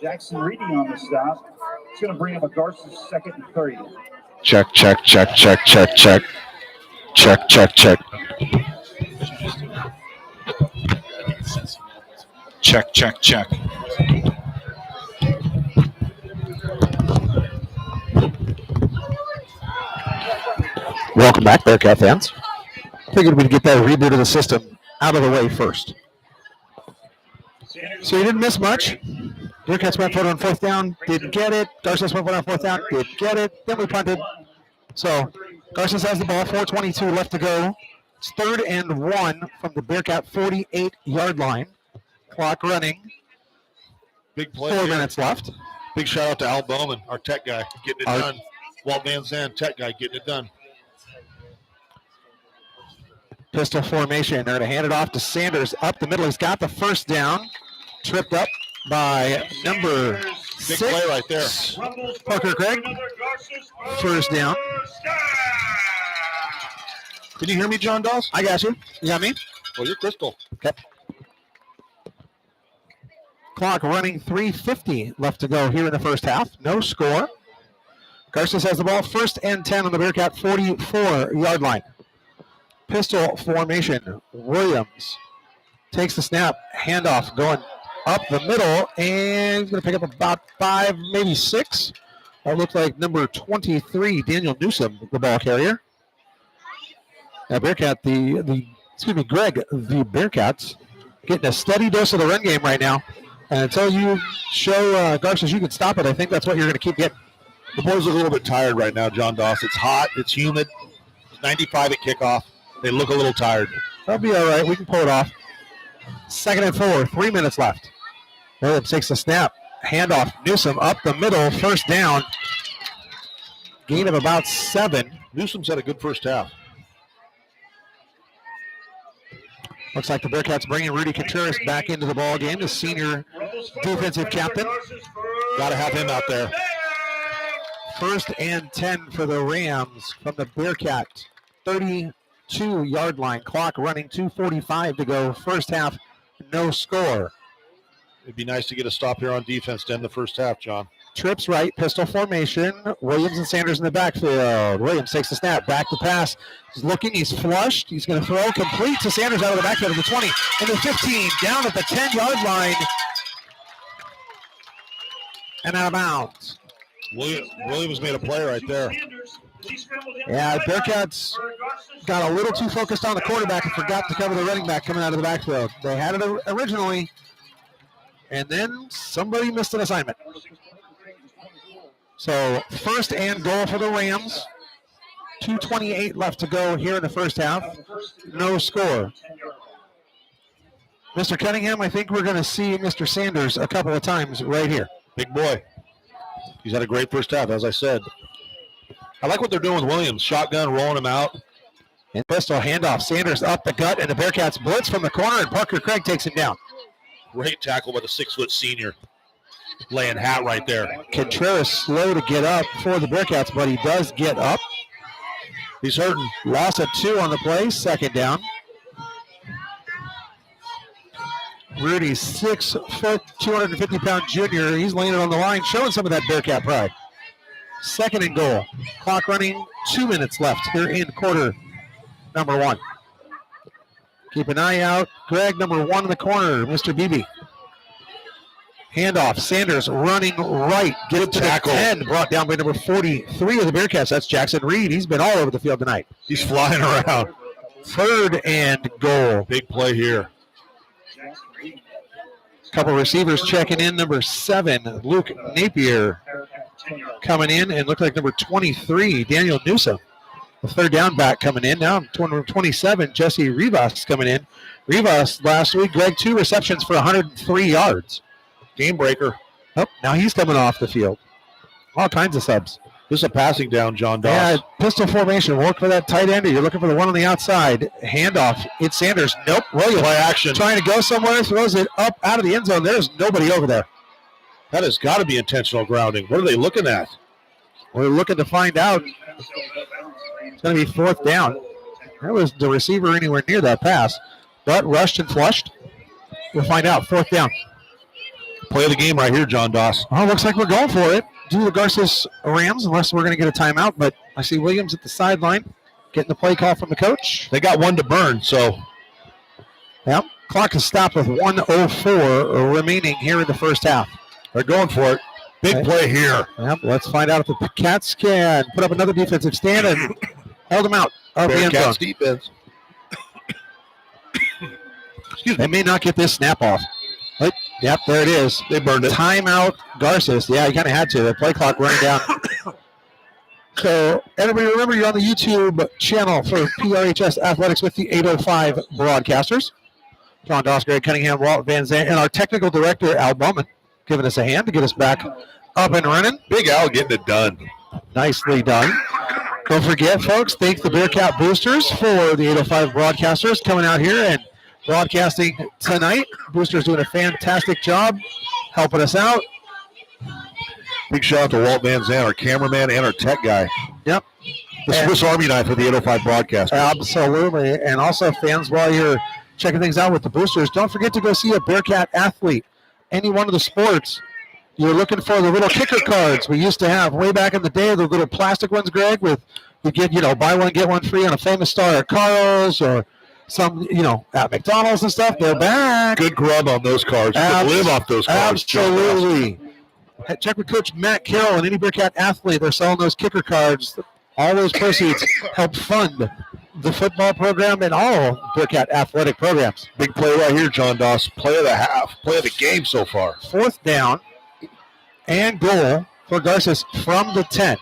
Jackson Reedy on the stop. It's going to bring up a Garces second and 30. Check, check, check, check, check, check. Check, check, check. Check, check, check. Welcome back, Bearcat fans. Figured we'd get that reboot of the system out of the way first. So you didn't miss much. Bearcats went for it on fourth down, didn't get it. Garces went for it on fourth down, didn't get it. Then we punted. So Garces has the ball, 4:22 left to go. It's 3rd and 1 from the Bearcat 48-yard line. Clock running. Big play. 4 minutes left. Big shout out to Al Bowman, our tech guy, getting it done. Walt Van Zandt, tech guy, getting it done. Pistol formation. They're going to hand it off to Sanders up the middle. He's got the first down. Tripped up by number Big 6. play right there. Parker Craig. First down. Can you hear me, John Doss? I got you. You got me? Well, you're crystal. Okay. Clock running, 3:50 left to go here in the first half. No score. Garces has the ball, 1st and 10 on the Bearcat 44-yard line. Pistol formation. Williams takes the snap. Handoff going up the middle, and he's going to pick up about 5, maybe 6. That looked like number 23, Daniel Newsom, the ball carrier. Now Bearcat, Greg, the Bearcats getting a steady dose of the run game right now. And until you show Garces you can stop it, I think that's what you're going to keep getting. The boys look a little bit tired right now, John Doss. It's hot. It's humid. It's 95 at kickoff. They look a little tired. That'll be all right. We can pull it off. 2nd and 4, 3 minutes left. Williams takes the snap. Handoff. Newsom up the middle. First down. Gain of about 7. Newsom's had a good first half. Looks like the Bearcats bringing Rudy Contreras back into the ball game, the senior defensive captain. Got to have him out there. 1st and 10 for the Rams from the Bearcat 32-yard line. Clock running, 2:45 to go. First half, no score. It'd be nice to get a stop here on defense to end the first half, John. Trips right, pistol formation. Williams and Sanders in the backfield. Williams takes the snap, back to pass. He's looking, he's flushed. He's going to throw complete to Sanders out of the backfield of the 20, and the 15, down at the 10-yard line, and out of bounds. Williams made a play right there. Yeah, Bearcats got a little too focused on the quarterback and forgot to cover the running back coming out of the backfield. They had it originally, and then somebody missed an assignment. So 1st and goal for the Rams. 2:28 left to go here in the first half. No score. Mr. Cunningham, I think we're going to see Mr. Sanders a couple of times right here. Big boy. He's had a great first half, as I said. I like what they're doing with Williams. Shotgun, rolling him out. And pistol handoff. Sanders up the gut, and the Bearcats blitz from the corner, and Parker Craig takes him down. Great tackle by the 6-foot senior. Laying hat right there. Contreras slow to get up for the Bearcats, but he does get up. He's hurting. Loss of 2 on the play, 2nd down. Rudy, 6 foot, 250-pound junior. He's laying it on the line, showing some of that Bearcat pride. 2nd and goal. Clock running, 2 minutes left here in quarter number 1. Keep an eye out. Greg, number 1 in the corner, Mr. Beebe. Handoff. Sanders running right. Get it to tackle. the 10. Brought down by number 43 of the Bearcats. That's Jackson Reed. He's been all over the field tonight. He's flying around. 3rd and goal. Big play here. Couple receivers checking in. Number 7, Luke Napier, coming in, and look like number 23, Daniel Newsom. The 3rd down back coming in. Now number 27, Jesse Rivas coming in. Rivas last week, Greg, 2 receptions for 103 yards. Game breaker. Oh, now he's coming off the field. All kinds of subs. This is a passing down, John Doss. Yeah, pistol formation. Work for that tight end. You're looking for the one on the outside. Handoff. It's Sanders. Nope. Williams. Play action. Trying to go somewhere. Throws it up out of the end zone. There's nobody over there. That has got to be intentional grounding. What are they looking at? We're looking to find out. It's going to be 4th down. There was the receiver anywhere near that pass, but rushed and flushed. We'll find out. 4th down. Play of the game right here, John Doss. Well, looks like we're going for it. Do the Garces Rams, unless we're going to get a timeout. But I see Williams at the sideline getting the play call from the coach. They got one to burn, so. Yep. Clock is stopped with 1:04 remaining here in the first half. They're going for it. Big play here. Yep. Let's find out if the Cats can put up another defensive stand and held them out of the end zone. Defense. Excuse me. They may not get this snap off. Right. Yep, there it is. They burned it. Timeout, Garces. Yeah, you kind of had to. The play clock running down. So, everybody remember you're on the YouTube channel for PRHS Athletics with the 805 broadcasters. John Doss, Greg Cunningham, Walt Van Zandt, and our technical director, Al Bowman, giving us a hand to get us back up and running. Big Al getting it done. Nicely done. Don't forget, folks, thank the Bearcat Boosters for the 805 broadcasters coming out here and broadcasting tonight. Boosters doing a fantastic job helping us out. Big shout out to Walt Van Zandt, our cameraman and our tech guy. Yep. The Swiss Army knife of the 805 broadcast. Absolutely. And also, fans, while you're checking things out with the Boosters, don't forget to go see a Bearcat athlete. Any one of the sports. You're looking for the little kicker cards we used to have way back in the day, the little plastic ones, Greg, with you get, buy one, get one free on a famous star at Carl's or some, at McDonald's and stuff. They're back. Good grub on those cards. You can live off those cards. Absolutely. Check with Coach Matt Carroll and any Bearcat athlete. They're selling those kicker cards. All those proceeds help fund the football program and all Bearcat athletic programs. Big play right here, John Doss. Play of the half. Play of the game so far. 4th down and goal for Garces from the 10.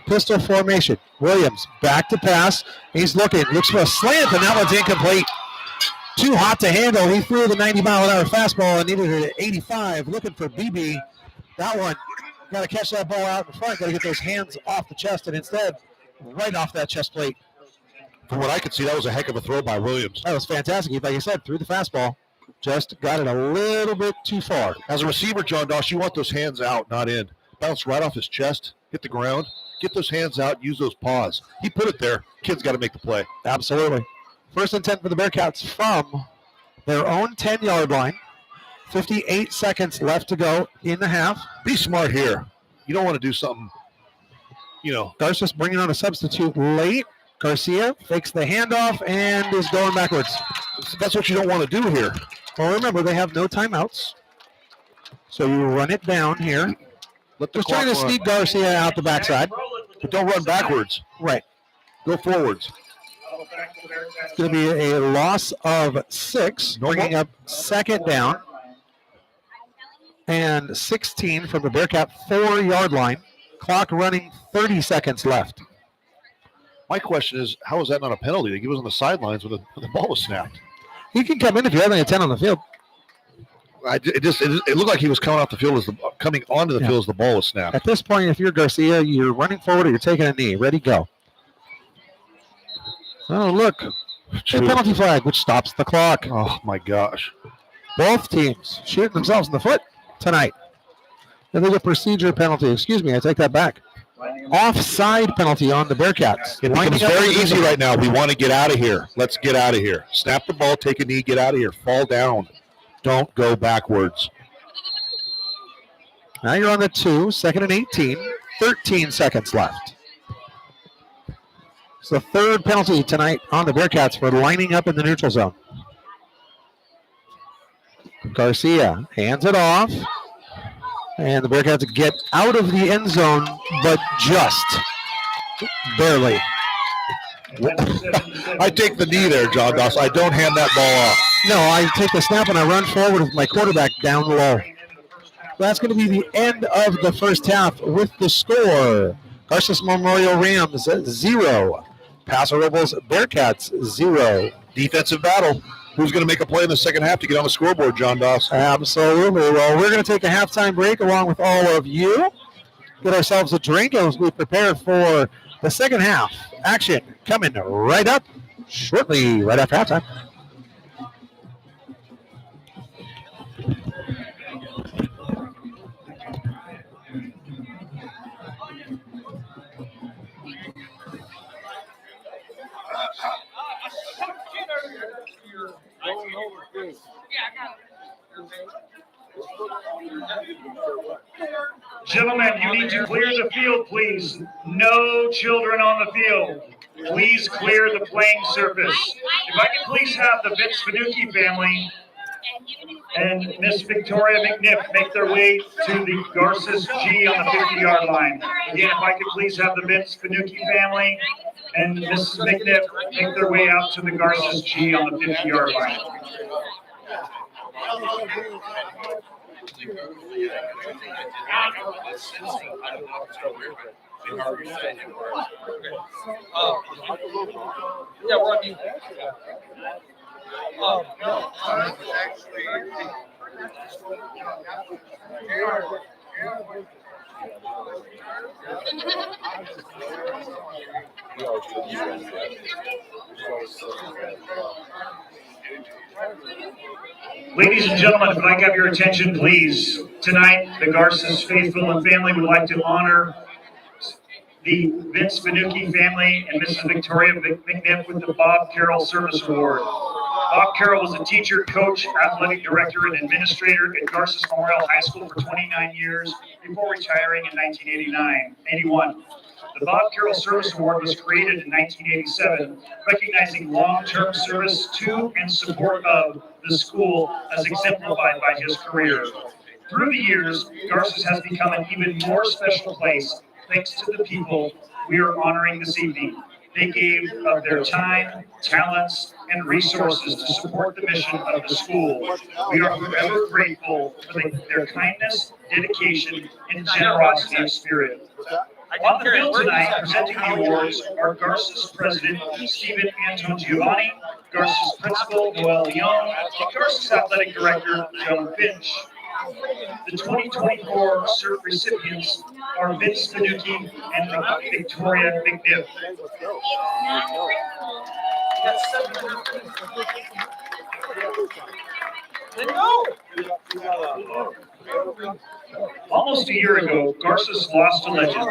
Pistol formation. Williams back to pass. He's looks for a slant, and that one's incomplete. Too hot to handle. He threw the 90-mile-an-hour fastball and needed it at 85. Looking for BB. That one, got to catch that ball out in front. Got to get those hands off the chest, and instead, right off that chest plate. From what I could see, that was a heck of a throw by Williams. That was fantastic. Like you said, threw the fastball. Just got it a little bit too far. As a receiver, John Doss, you want those hands out, not in. Bounce right off his chest, hit the ground, get those hands out, use those paws. He put it there. Kid's got to make the play. Absolutely. 1st and 10 for the Bearcats from their own 10-yard line. 58 seconds left to go in the half. Be smart here. You don't want to do something, Garces bringing on a substitute late. Garcia fakes the handoff and is going backwards. That's what you don't want to do here. Well, remember, they have no timeouts. So you run it down here. Just trying to sneak Garcia out the backside. But don't run backwards. Right. Go forwards. It's going to be a loss of 6, bringing up 2nd down. And 16 from the Bearcat 4-yard line. Clock running 30 seconds left. My question is, how is that not a penalty? He was on the sidelines when the ball was snapped. He can come in if you're having a 10 on the field. It looked like he was coming onto the field as the ball was snapped. At this point, if you're Garcia, you're running forward or you're taking a knee. Ready, go. Oh, look. A penalty flag, which stops the clock. Oh, my gosh. Both teams shooting themselves in the foot tonight. Illegal procedure penalty. Excuse me, I take that back. Offside penalty on the Bearcats. It becomes very easy right now. We want to get out of here. Let's get out of here. Snap the ball, take a knee, get out of here. Fall down. Don't go backwards. Now you're on the 2, 2nd and 18. 13 seconds left. It's the 3rd penalty tonight on the Bearcats for lining up in the neutral zone. Garcia hands it off. And the Bearcats get out of the end zone, but just barely. I take the knee there, John Doss. I don't hand that ball off. No, I take the snap and I run forward with my quarterback down low. That's going to be the end of the first half with the score. Garces Memorial Rams 0. Paso Robles Bearcats 0. Defensive battle. Who's going to make a play in the second half to get on the scoreboard, John Doss? Absolutely. Well, we're going to take a halftime break along with all of you. Get ourselves a drink as we prepare for the second half. Action coming right up shortly, right after halftime. Gentlemen, you need to clear the field, please. No children on the field. Please clear the playing surface. If I could please have the Vince Finucci family and Miss Victoria McNiff make their way to the Garces G on the 50-yard line. Again, if I could please have the Vince Finucci family and Mrs. McNiff make their way out to the Garces G on the 50-yard line. Yeah, we're on mute. Ladies and gentlemen, if I have your attention, please. Tonight, the Garces faithful and family would like to honor the Vince Finucci family and Mrs. Victoria McNiff with the Bob Carroll Service Award. Bob Carroll was a teacher, coach, athletic director, and administrator at Garces Memorial High School for 29 years before retiring in 1981. The Bob Carroll Service Award was created in 1987, recognizing long-term service to and support of the school as exemplified by his career. Through the years, Garces has become an even more special place thanks to the people we are honoring this evening. They gave of their time, talents, and resources to support the mission of the school. We are forever grateful for their kindness, dedication, and generosity of spirit. On the bill tonight, presenting the awards are Garces President Stephen Anton Giovanni, Garces Principal Noel Young, and Garces Athletic Director Joan Finch. The 2024 CERT recipients are Vince Finucci and Victoria McNiff. Almost a year ago, Garces lost a legend.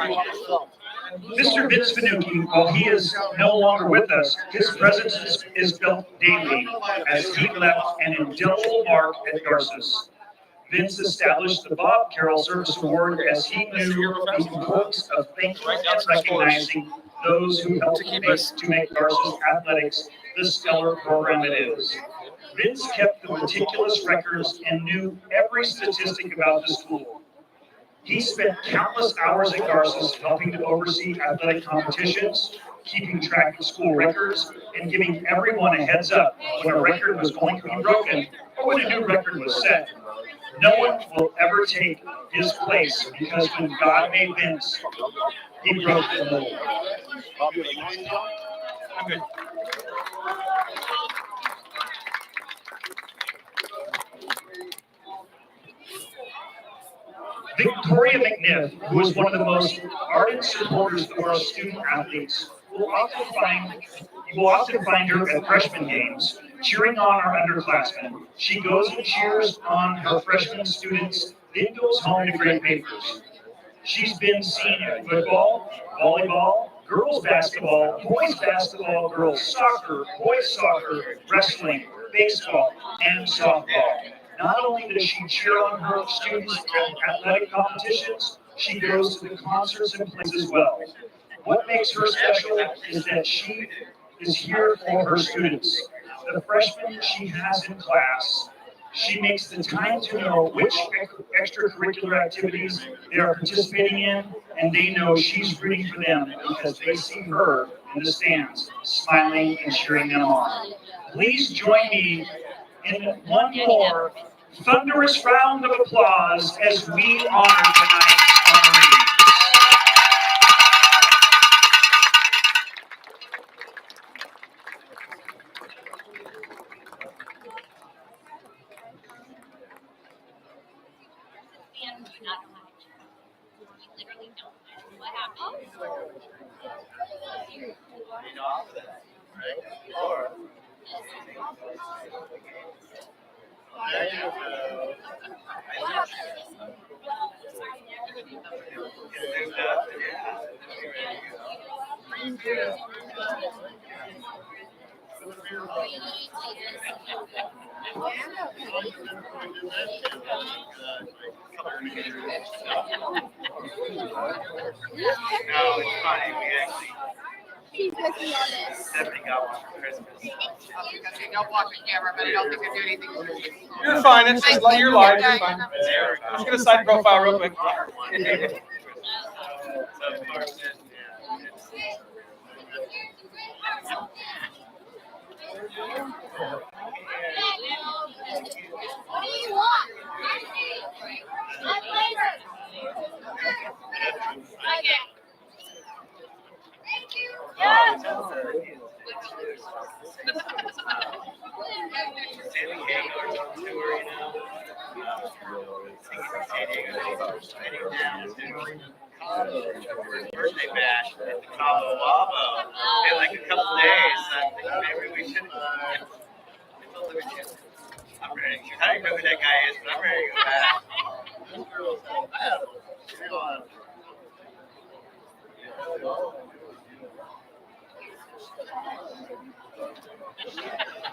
Mr. Vince Finucci, while he is no longer with us, his presence is felt daily as he left an indelible mark at Garces. Vince established the Bob Carroll Service Award as he knew the importance of thanking and recognizing those who helped to make Garces Athletics the stellar program it is. Vince kept the meticulous records and knew every statistic about the school. He spent countless hours at Garces helping to oversee athletic competitions, keeping track of school records, and giving everyone a heads up when a record was going to be broken or when a new record was set. No one will ever take his place because when God made Vince, he broke the mold. Victoria McNiff, who is one of the most ardent supporters of our student athletes, you will often find her at freshman games, cheering on our underclassmen. She goes and cheers on her freshman students, then goes home to grade papers. She's been seen at football, volleyball, girls basketball, girls soccer, boys soccer, wrestling, baseball, and softball. Not only does she cheer on her students at athletic competitions, she goes to the concerts and plays as well. What makes her special is that she is here for her students. The freshmen she has in class, she makes the time to know which extracurricular activities they are participating in, and they know she's rooting for them because they see her in the stands, smiling and cheering them on. Please join me in one more thunderous round of applause as we honor tonight's honorees. it's funny. We actually Stephanie got one for Christmas. Don't block the camera, but I don't think I do anything. You're fine. It's just like you're live. You're fine. I'm just gonna side profile real quick. So, of course, What do you want? Okay. Thank you. San Diego tour, you know. San Diego, birthday bash at the Cabo Wabo in like a couple days. I'm thinking maybe we should. I'm ready. I don't know who that guy is, but I'm ready to go back.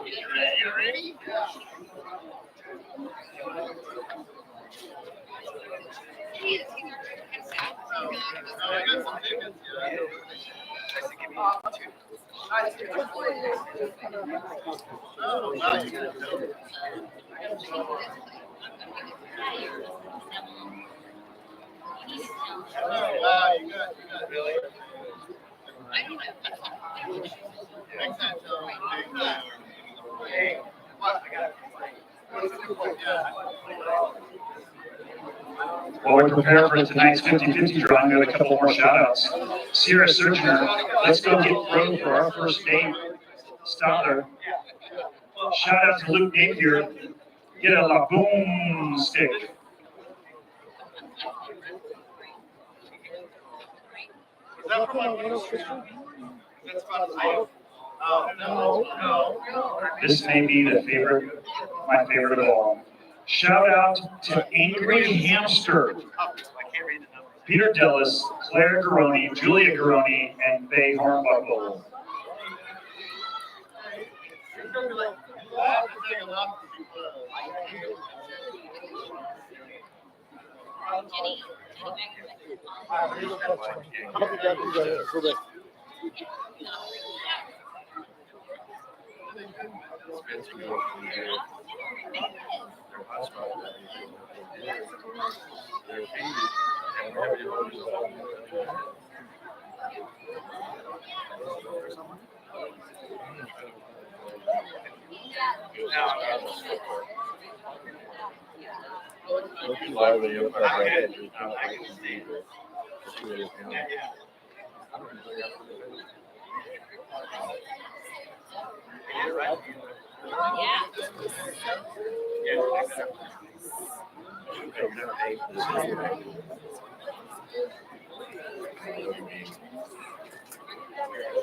You ready? While we prepare for tonight's 50-50 drawing, we have a couple more shout-outs. Sierra Searcher, let's go get Crow for our first date. Stoller. Shout out to Luke Napier. Get a La Boom stick. Is that from my little sister? That's about the Oh, no. This may be my favorite of all. Shout out to Angry Hamster. I can't read the numbers. Peter Dellis, Claire Garoni, Julia Garoni, and Faye Hornbuckle.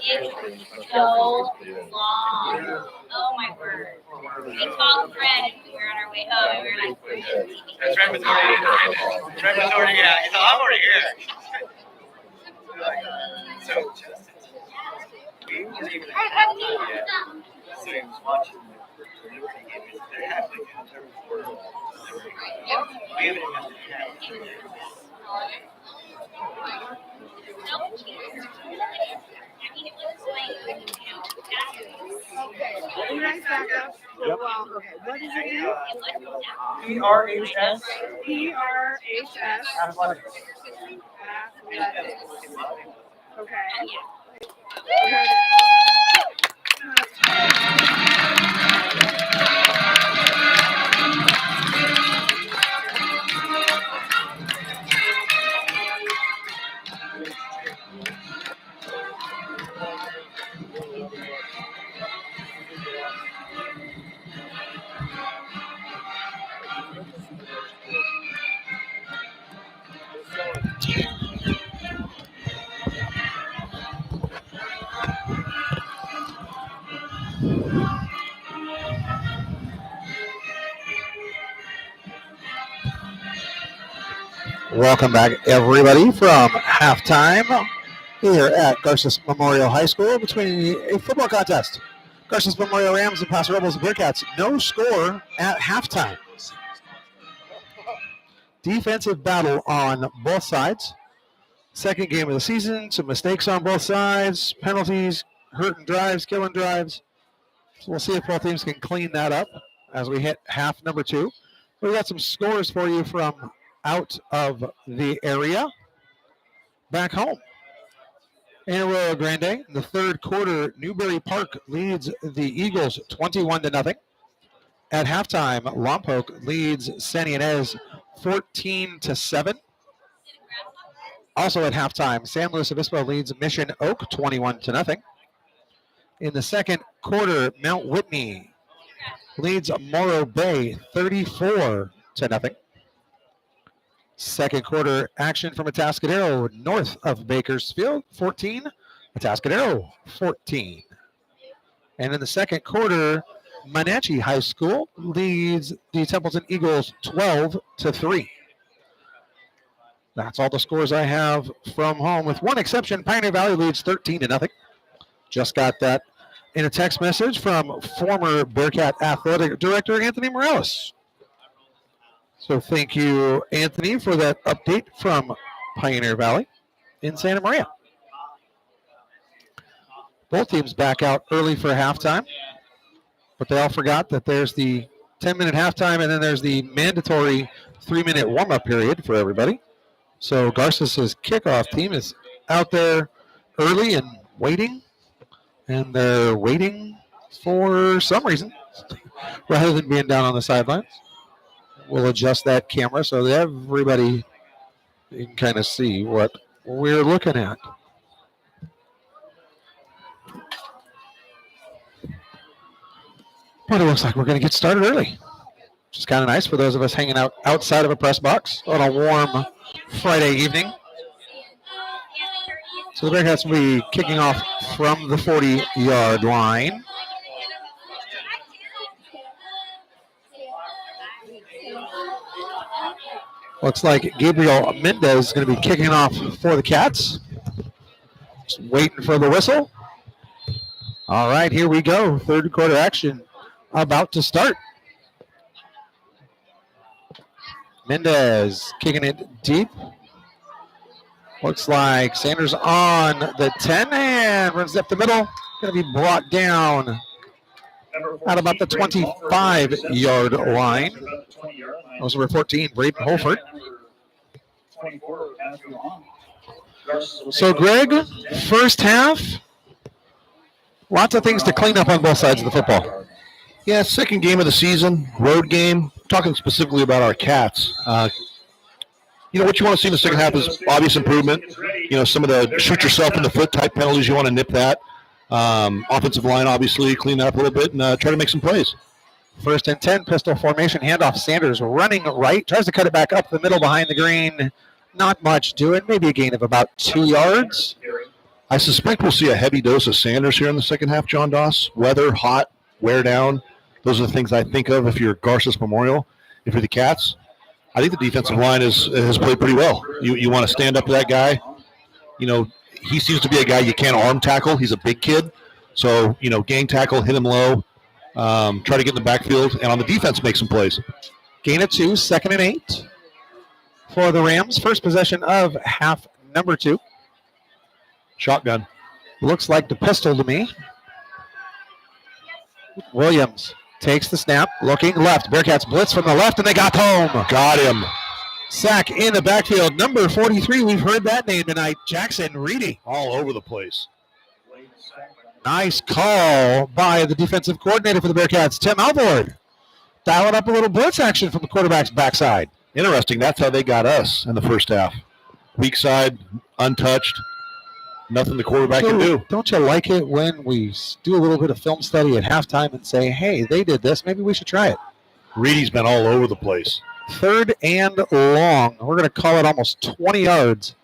It's so long. Oh my word. We called Fred and we were on our way home and we were like, That's right, Missouri, yeah. He's like, I'm already here. So, we weren't even yet. So he was watching they're halfway through the third quarter. We haven't even had Will you guys back up? Yep. Well, okay. What is it again? PRHS. PRHS. Athletics. Athletics. Okay. Welcome back, everybody, from halftime here at Garces Memorial High School between a football contest. Garces Memorial Rams and Paso Robles Bearcats. No score at halftime. defensive battle on both sides. Second game of the season, some mistakes on both sides, penalties, hurting drives, killing drives. So we'll see if both teams can clean that up as we hit half number 2. We got some scores for you from out of the area. Back home. In Arroyo Grande, in the third quarter, Newberry Park leads the Eagles 21-0. At halftime, Lompoc leads San Ynez 14-7. Also at halftime, San Luis Obispo leads Mission Oak 21-0. In the second quarter, Mount Whitney leads Morro Bay 34-0. Second quarter action from Atascadero north of Bakersfield, 14, Atascadero 14. And in the second quarter, Monache High School leads the Templeton Eagles 12-3. That's all the scores I have from home, with one exception. Pioneer Valley leads 13-0. Just got that in a text message from former Bearcat Athletic Director Anthony Morales. So thank you, Anthony, for that update from Pioneer Valley in Santa Maria. Both teams back out early for halftime, but they all forgot that there's the 10-minute halftime and then there's the mandatory 3-minute warm-up period for everybody. So Garces' kickoff team is out there early and waiting, and they're waiting for some reason rather than being down on the sidelines. We'll adjust that camera so that everybody can kind of see what we're looking at. But it looks like we're going to get started early, which is kind of nice for those of us hanging out outside of a press box on a warm Friday evening. So the Bearcats will be kicking off from the 40-yard line. Looks like Gabriel Mendez is going to be kicking off for the Cats. Just waiting for the whistle. All right, here we go. Third quarter action about to start. Mendez kicking it deep. Looks like Sanders on the 10 and runs up the middle. Going to be brought down at about the 25-yard line. Those were 14, Braden Holford. So, Greg, first half, lots of things to clean up on both sides of the football. Yeah, second game of the season, road game. Talking specifically about our Cats. What you want to see in the second half is obvious improvement. Some of the shoot yourself in the foot type penalties, you want to nip that. Offensive line, obviously, clean that up a little bit and try to make some plays. First and 10, pistol formation, handoff. Sanders running right, tries to cut it back up the middle behind the green. Not much doing, maybe a gain of about 2 yards. I suspect we'll see a heavy dose of Sanders here in the second half, John Doss. Weather, hot, wear down. Those are the things I think of if you're Garces Memorial. If you're the Cats, I think the defensive line has played pretty well. You want to stand up to that guy. He seems to be a guy you can't arm tackle. He's a big kid. So, gang tackle, hit him low, try to get in the backfield, and on the defense make some plays. Gain of 2, 2nd and 8 for the Rams. First possession of half number 2. Shotgun. Looks like the pistol to me. Williams takes the snap, looking left. Bearcats blitz from the left, and they got home. Got him. Sack in the backfield. Number 43, we've heard that name tonight, Jackson Reedy. All over the place. Nice call by the defensive coordinator for the Bearcats, Tim Alvord. Dialing up a little blitz action from the quarterback's backside. Interesting. That's how they got us in the first half. Weak side, untouched. Nothing the quarterback can do. Don't you like it when we do a little bit of film study at halftime and say, hey, they did this, maybe we should try it? Reedy's been all over the place. Third and long. We're going to call it almost 20 yards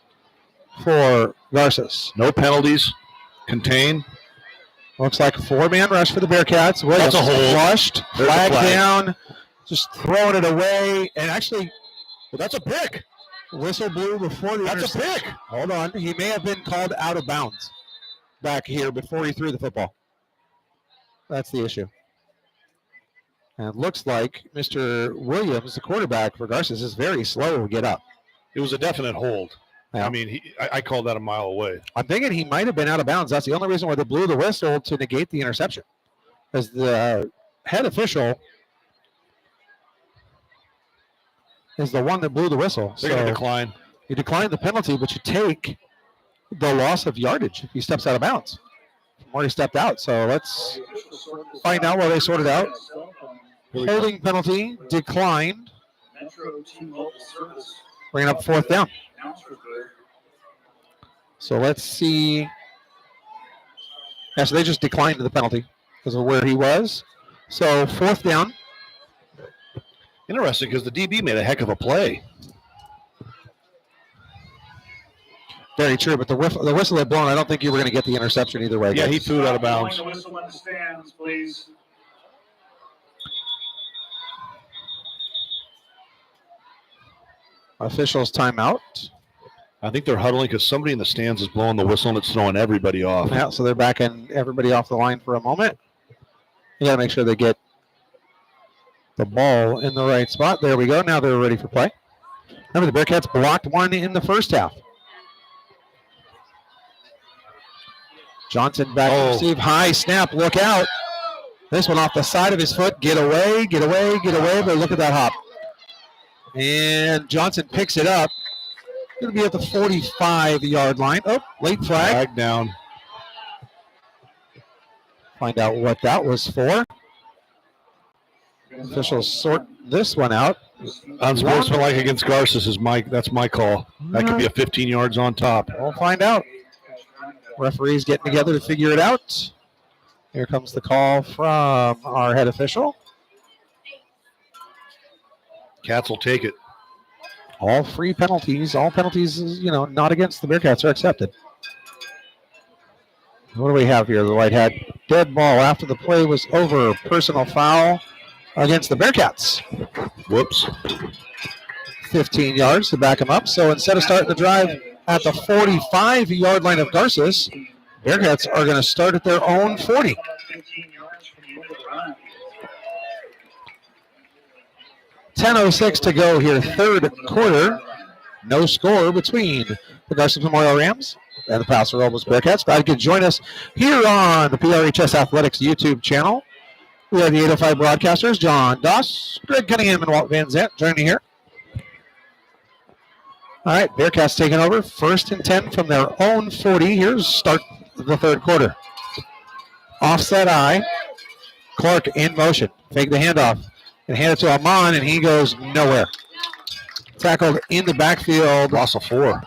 for Garces. No penalties. Contain. Looks like a 4-man rush for the Bearcats. Williams That's a hold. Flushed, There's flag down, just throwing it away. And actually, Well, that's a pick. whistle blew before the That's a interception. pick. Hold on. He may have been called out of bounds back here before he threw the football. That's the issue. And it looks like Mr. Williams, the quarterback for Garces, is very slow to get up. It was a definite hold. Yeah. I mean, I called that a mile away. I'm thinking he might have been out of bounds. That's the only reason why they blew the whistle, to negate the interception. As the head official is the one that blew the whistle. They're going to decline. You decline the penalty, but you take the loss of yardage if he steps out of bounds from where he stepped out. So let's find out while they sort it out. Holding penalty declined. Bringing up 4th down. So let's see. Yeah, so they just declined the penalty because of where he was. So 4th down. Interesting, because the DB made a heck of a play. Very true, but the whistle had blown. I don't think you were going to get the interception either way. Yeah, he threw it out of bounds. The whistle in the stands, please. Officials timeout. I think they're huddling because somebody in the stands is blowing the whistle and it's throwing everybody off. Yeah, so they're backing everybody off the line for a moment. You got to make sure they get the ball in the right spot. There we go. Now they're ready for play. Remember, the Bearcats blocked one in the first half. Johnson back to receive. High snap. Look out. This one off the side of his foot. Get away, get away, get away. But look at that hop. And Johnson picks it up. Going to be at the 45-yard line. Oh, late flag. Flag down. Find out what that was for. Officials sort this one out. Unsportsmanlike against Garces is that's my call. That could be a 15 yards on top. We'll find out. Referees getting together to figure it out. Here comes the call from our head official. Cats will take it. All penalties, not against the Bearcats are accepted. What do we have here? The white hat. Dead ball after the play was over. Personal foul against the Bearcats. Whoops. 15 yards to back them up. So instead of starting the drive at the 45-yard line of Garces, Bearcats are going to start at their own 40. 10:06 to go here, 3rd quarter. No score between the Garces Memorial Rams and the Paso Robles Bearcats. Glad you could join us here on the PRHS Athletics YouTube channel. We are the 805 broadcasters, John Doss, Greg Cunningham, and Walt Van Zant joining here. All right, Bearcats taking over. 1st and 10 from their own 40. Here's start the 3rd quarter. Offset eye. Clark in motion. Fake the handoff. And hand it to Amon, and he goes nowhere. Tackled in the backfield. Loss of 4.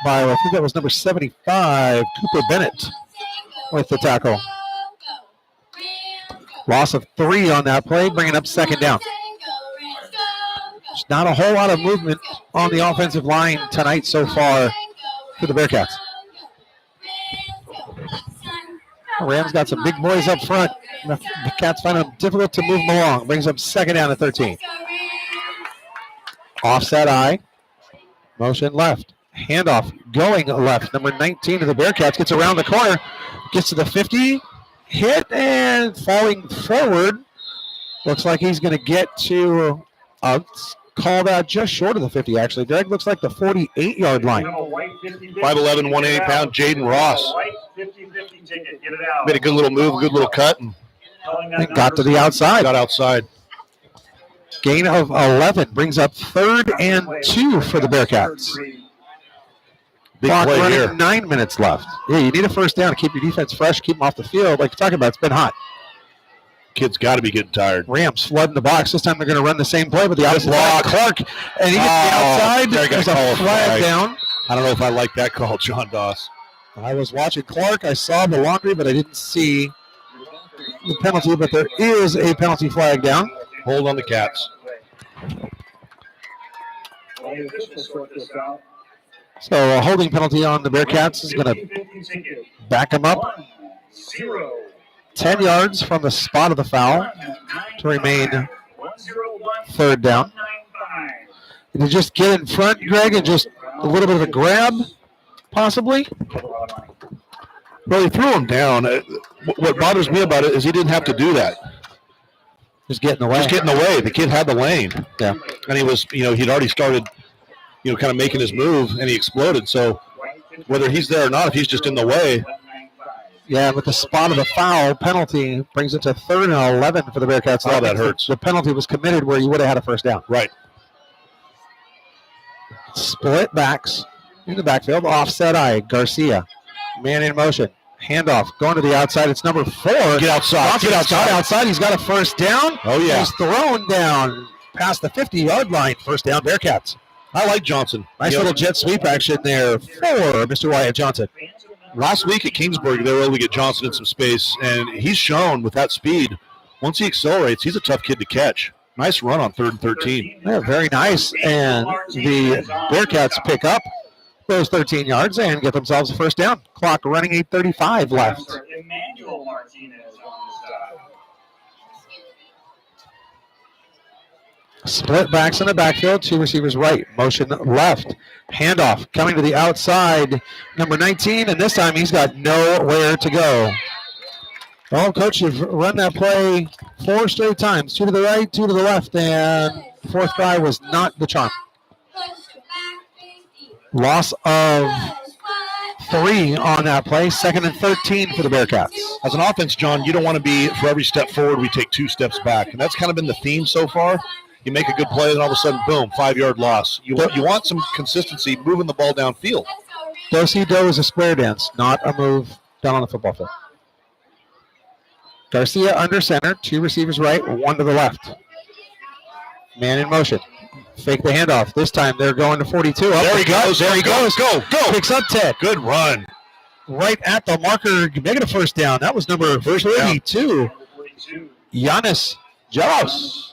By, I think that was number 75, Cooper Bennett, with the tackle. Loss of 3 on that play, bringing up 2nd down. There's not a whole lot of movement on the offensive line tonight so far for the Bearcats. The Rams got some big boys up front. The Cats find it difficult to move them along. Brings up 2nd down at 13. Offset eye. Motion left. Handoff going left. Number 19 of the Bearcats gets around the corner. Gets to the 50. Hit and falling forward. Looks like he's going to get to called out just short of the 50, actually. Greg, looks like the 48-yard line. 5'11", 180-pound Jaden Ross. 50-50 ticket. Get it out. Made a good little move, good little cut, and got to the outside. Got outside. Gain of 11 brings up 3rd and 2 for the Bearcats. Big Clock play running, here. 9 minutes left. Yeah, you need a 1st down to keep your defense fresh, keep them off the field. Like you're talking about, it's been hot. Kid's got to be getting tired. Rams flooding the box. This time they're going to run the same play, but the outside block. Clark, and he gets the outside. There's a flag down. I don't know if I like that call, John Doss. I was watching Clark. I saw the laundry, but I didn't see the penalty, but there is a penalty flag down. Hold on the Cats. So a holding penalty on the Bearcats is going to back them up 10 yards from the spot of the foul to remain 3rd down. And to just get in front, Greg, and just a little bit of a grab, possibly. Well, he threw him down. What bothers me about it is he didn't have to do that. Just get in the way. Just get in the way. The kid had the lane. Yeah. And he was, he'd already started, kind of making his move, and he exploded. So whether he's there or not, if he's just in the way. Yeah, with the spot of the foul penalty brings it to 3rd and 11 for the Bearcats. Oh, that hurts. The penalty was committed where you would have had a first down. Right. Split backs in the backfield. Offset eye. Garcia. Man in motion. Handoff. Going to the outside. It's number 4. Get outside. Get outside. He's got a first down. Oh, yeah. He's thrown down past the 50-yard line. First down, Bearcats. I like Johnson. Nice little jet sweep action there for Mr. Wyatt Johnson. Last week at Kingsburg, they were able to get Johnson in some space, and he's shown with that speed, once he accelerates, he's a tough kid to catch. Nice run on 3rd and 13. Yeah, very nice. And the Bearcats pick up those 13 yards and get themselves a first down. Clock running, 8:35 left. Emmanuel Martinez on the side. Split backs in the backfield. 2 receivers right. Motion left. Handoff coming to the outside. Number 19, and this time he's got nowhere to go. Well, coach, you've run that play 4 straight times. 2 to the right, 2 to the left, and the 4th guy was not the charm. Loss of 3 on that play. 2nd and 13 for the Bearcats. As an offense, John, you don't want to be, for every step forward, we take 2 steps back. And that's kind of been the theme so far. You make a good play, and all of a sudden, boom, 5-yard loss. You want some consistency moving the ball downfield. Do-si-do is a square dance, not a move down on the football field. Garcia under center, 2 receivers right, 1 to the left. Man in motion. Fake the handoff. This time they're going to 42. There he goes. There he goes. Go. Picks up 10. Good run. Right at the marker, making a first down. That was number 32. Giannis Jealous.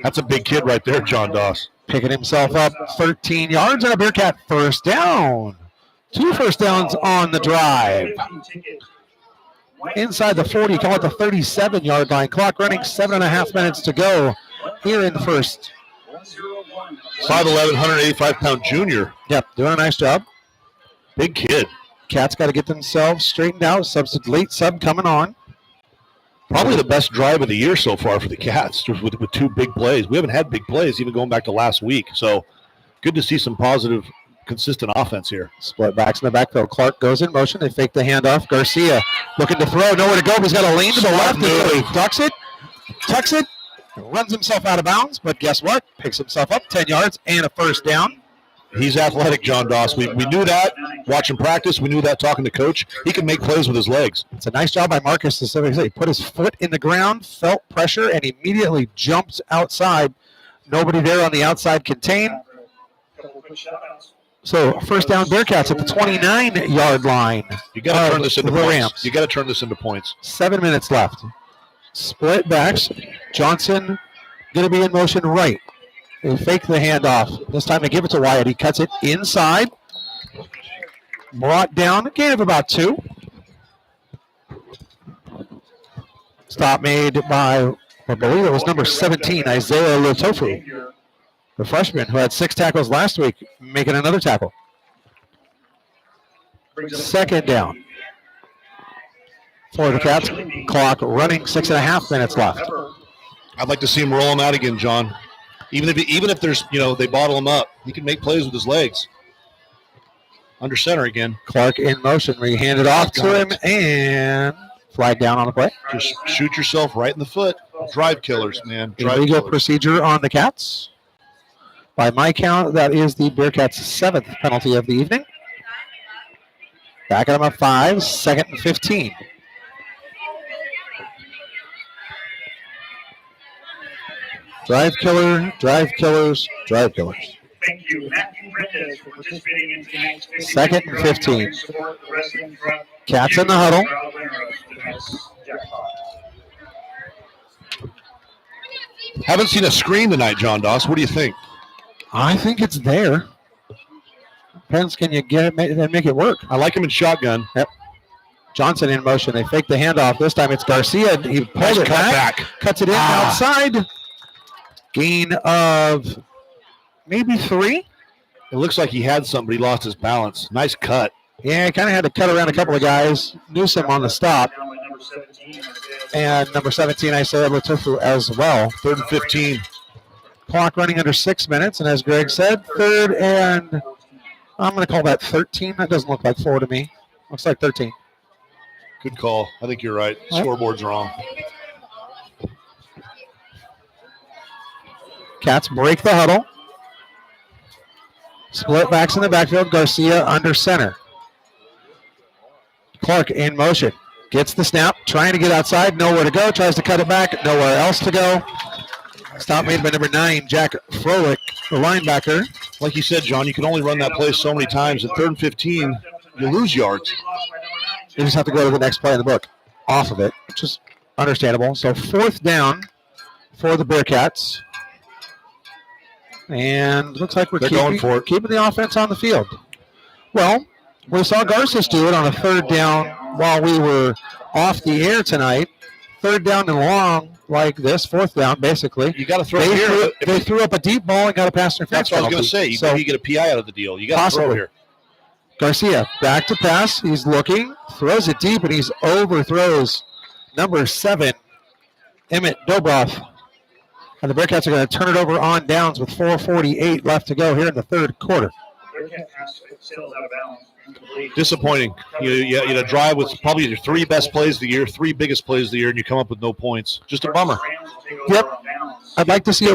That's a big kid right there, John Doss. Picking himself up 13 yards and a Bearcat first down. 2 first downs on the drive. Inside the 40, call it the 37-yard line. Clock running, 7.5 minutes to go here in the first. 5'11", 185-pound junior. Yep, doing a nice job. Big kid. Cats got to get themselves straightened out. Late sub coming on. Probably the best drive of the year so far for the Cats with 2 big plays. We haven't had big plays even going back to last week. So good to see some positive, consistent offense here. Split backs in the backfield. Clark goes in motion. They fake the handoff. Garcia looking to throw. Nowhere to go. He's got a lane to the left. So he tucks it, runs himself out of bounds. But guess what? Picks himself up 10 yards and a first down. He's athletic, John Doss. We knew that watching practice. We knew that talking to coach. He can make plays with his legs. It's a nice job by Marcus to say he put his foot in the ground, felt pressure, and immediately jumped outside. Nobody there on the outside contain. So first down Bearcats at the 29-yard line. You got to turn this into points. Rams. You got to turn this into points. 7 minutes left. Split backs. Johnson going to be in motion right. They fake the handoff. This time they give it to Wyatt. He cuts it inside. Brought down. A gain of about 2. Stop made by, I believe it was number 17, Isaiah Lotofu. The freshman who had 6 tackles last week, making another tackle. Second down for the Cats. Clock running, 6.5 minutes left. I'd like to see him roll him out again, John. Even if there's, they bottle him up, he can make plays with his legs. Under center again. Clark in motion. We hand it off to him and flag down on the play. Just shoot yourself right in the foot. Drive killers, man. Illegal procedure on the Cats. By my count, that is the Bearcats' 7th penalty of the evening. Back at them at 5, 2nd and 15. Drive killer, drive killers, drive killers. Thank you, Matthew Brendes, for participating in tonight's 2nd and 15. Cats in the huddle. Haven't seen a screen tonight, John Doss. What do you think? I think it's there. Depends, can you get it and make it work? I like him in shotgun. Yep. Johnson in motion. They fake the handoff. This time it's Garcia. He pulls it back. Cuts it in outside. Gain of maybe 3. It looks like he had something, but he lost his balance. Nice cut. Yeah, he kind of had to cut around a couple of guys. Newsom on the stop. and number 17, Isaiah Latofu as well. 3rd and 15. Clock running under 6 minutes, and as Greg said, 3rd and I'm going to call that 13. That doesn't look like 4 to me. Looks like 13. Good call. I think you're right. All right. Scoreboard's wrong. Cats break the huddle. Split backs in the backfield. Garcia under center. Clark in motion. Gets the snap. Trying to get outside. Nowhere to go. Tries to cut it back. Nowhere else to go. Stop made by number 9, Jack Froelich, the linebacker. Like you said, John, you can only run that play so many times. At 3rd and 15, you lose yards. You just have to go to the next play in the book off of it, which is understandable. So 4th down for the Bearcats. And looks like They're going for it. Keeping the offense on the field. Well, we saw Garces do it on a 3rd down while we were off the air tonight. 3rd down and long like this, 4th down basically. You got to throw it here. They threw up a deep ball and got a pass interference That's what I was going penalty. to say. You get a PI out of the deal. You got to throw it here. Garcia back to pass. He's looking, throws it deep, and he's overthrows number 7, Emmett Dobroff. And the Bearcats are going to turn it over on downs with 4:48 left to go here in the 3rd quarter. Disappointing. You drive with probably your 3 best plays of the year, 3 biggest plays of the year, and you come up with no points. Just a bummer. Yep. I'd like to see a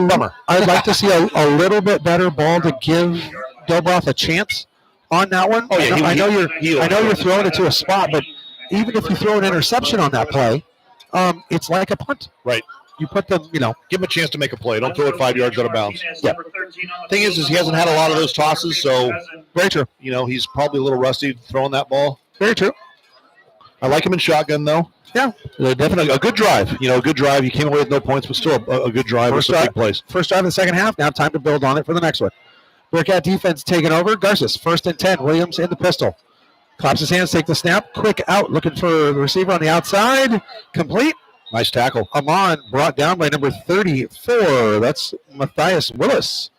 little bit better ball to give Dobroff a chance on that one. Oh, yeah, I know you're throwing it to a spot, but even if you throw an interception on that play, it's like a punt. Right. You put them, Give him a chance to make a play. Don't throw it 5 yards out of bounds. Yeah. Thing is he hasn't had a lot of those tosses, so Very true. He's probably a little rusty throwing that ball. Very true. I like him in shotgun though. Yeah. Definitely a good drive. A good drive. You came away with no points, but still a good drive with some big plays. First drive in the second half. Now time to build on it for the next one. Bearcat defense taking over. Garces, 1st and 10. Williams in the pistol. Claps his hands, take the snap. Quick out, looking for the receiver on the outside. Complete. Nice tackle. Amon brought down by number 34. That's Matthias Willis.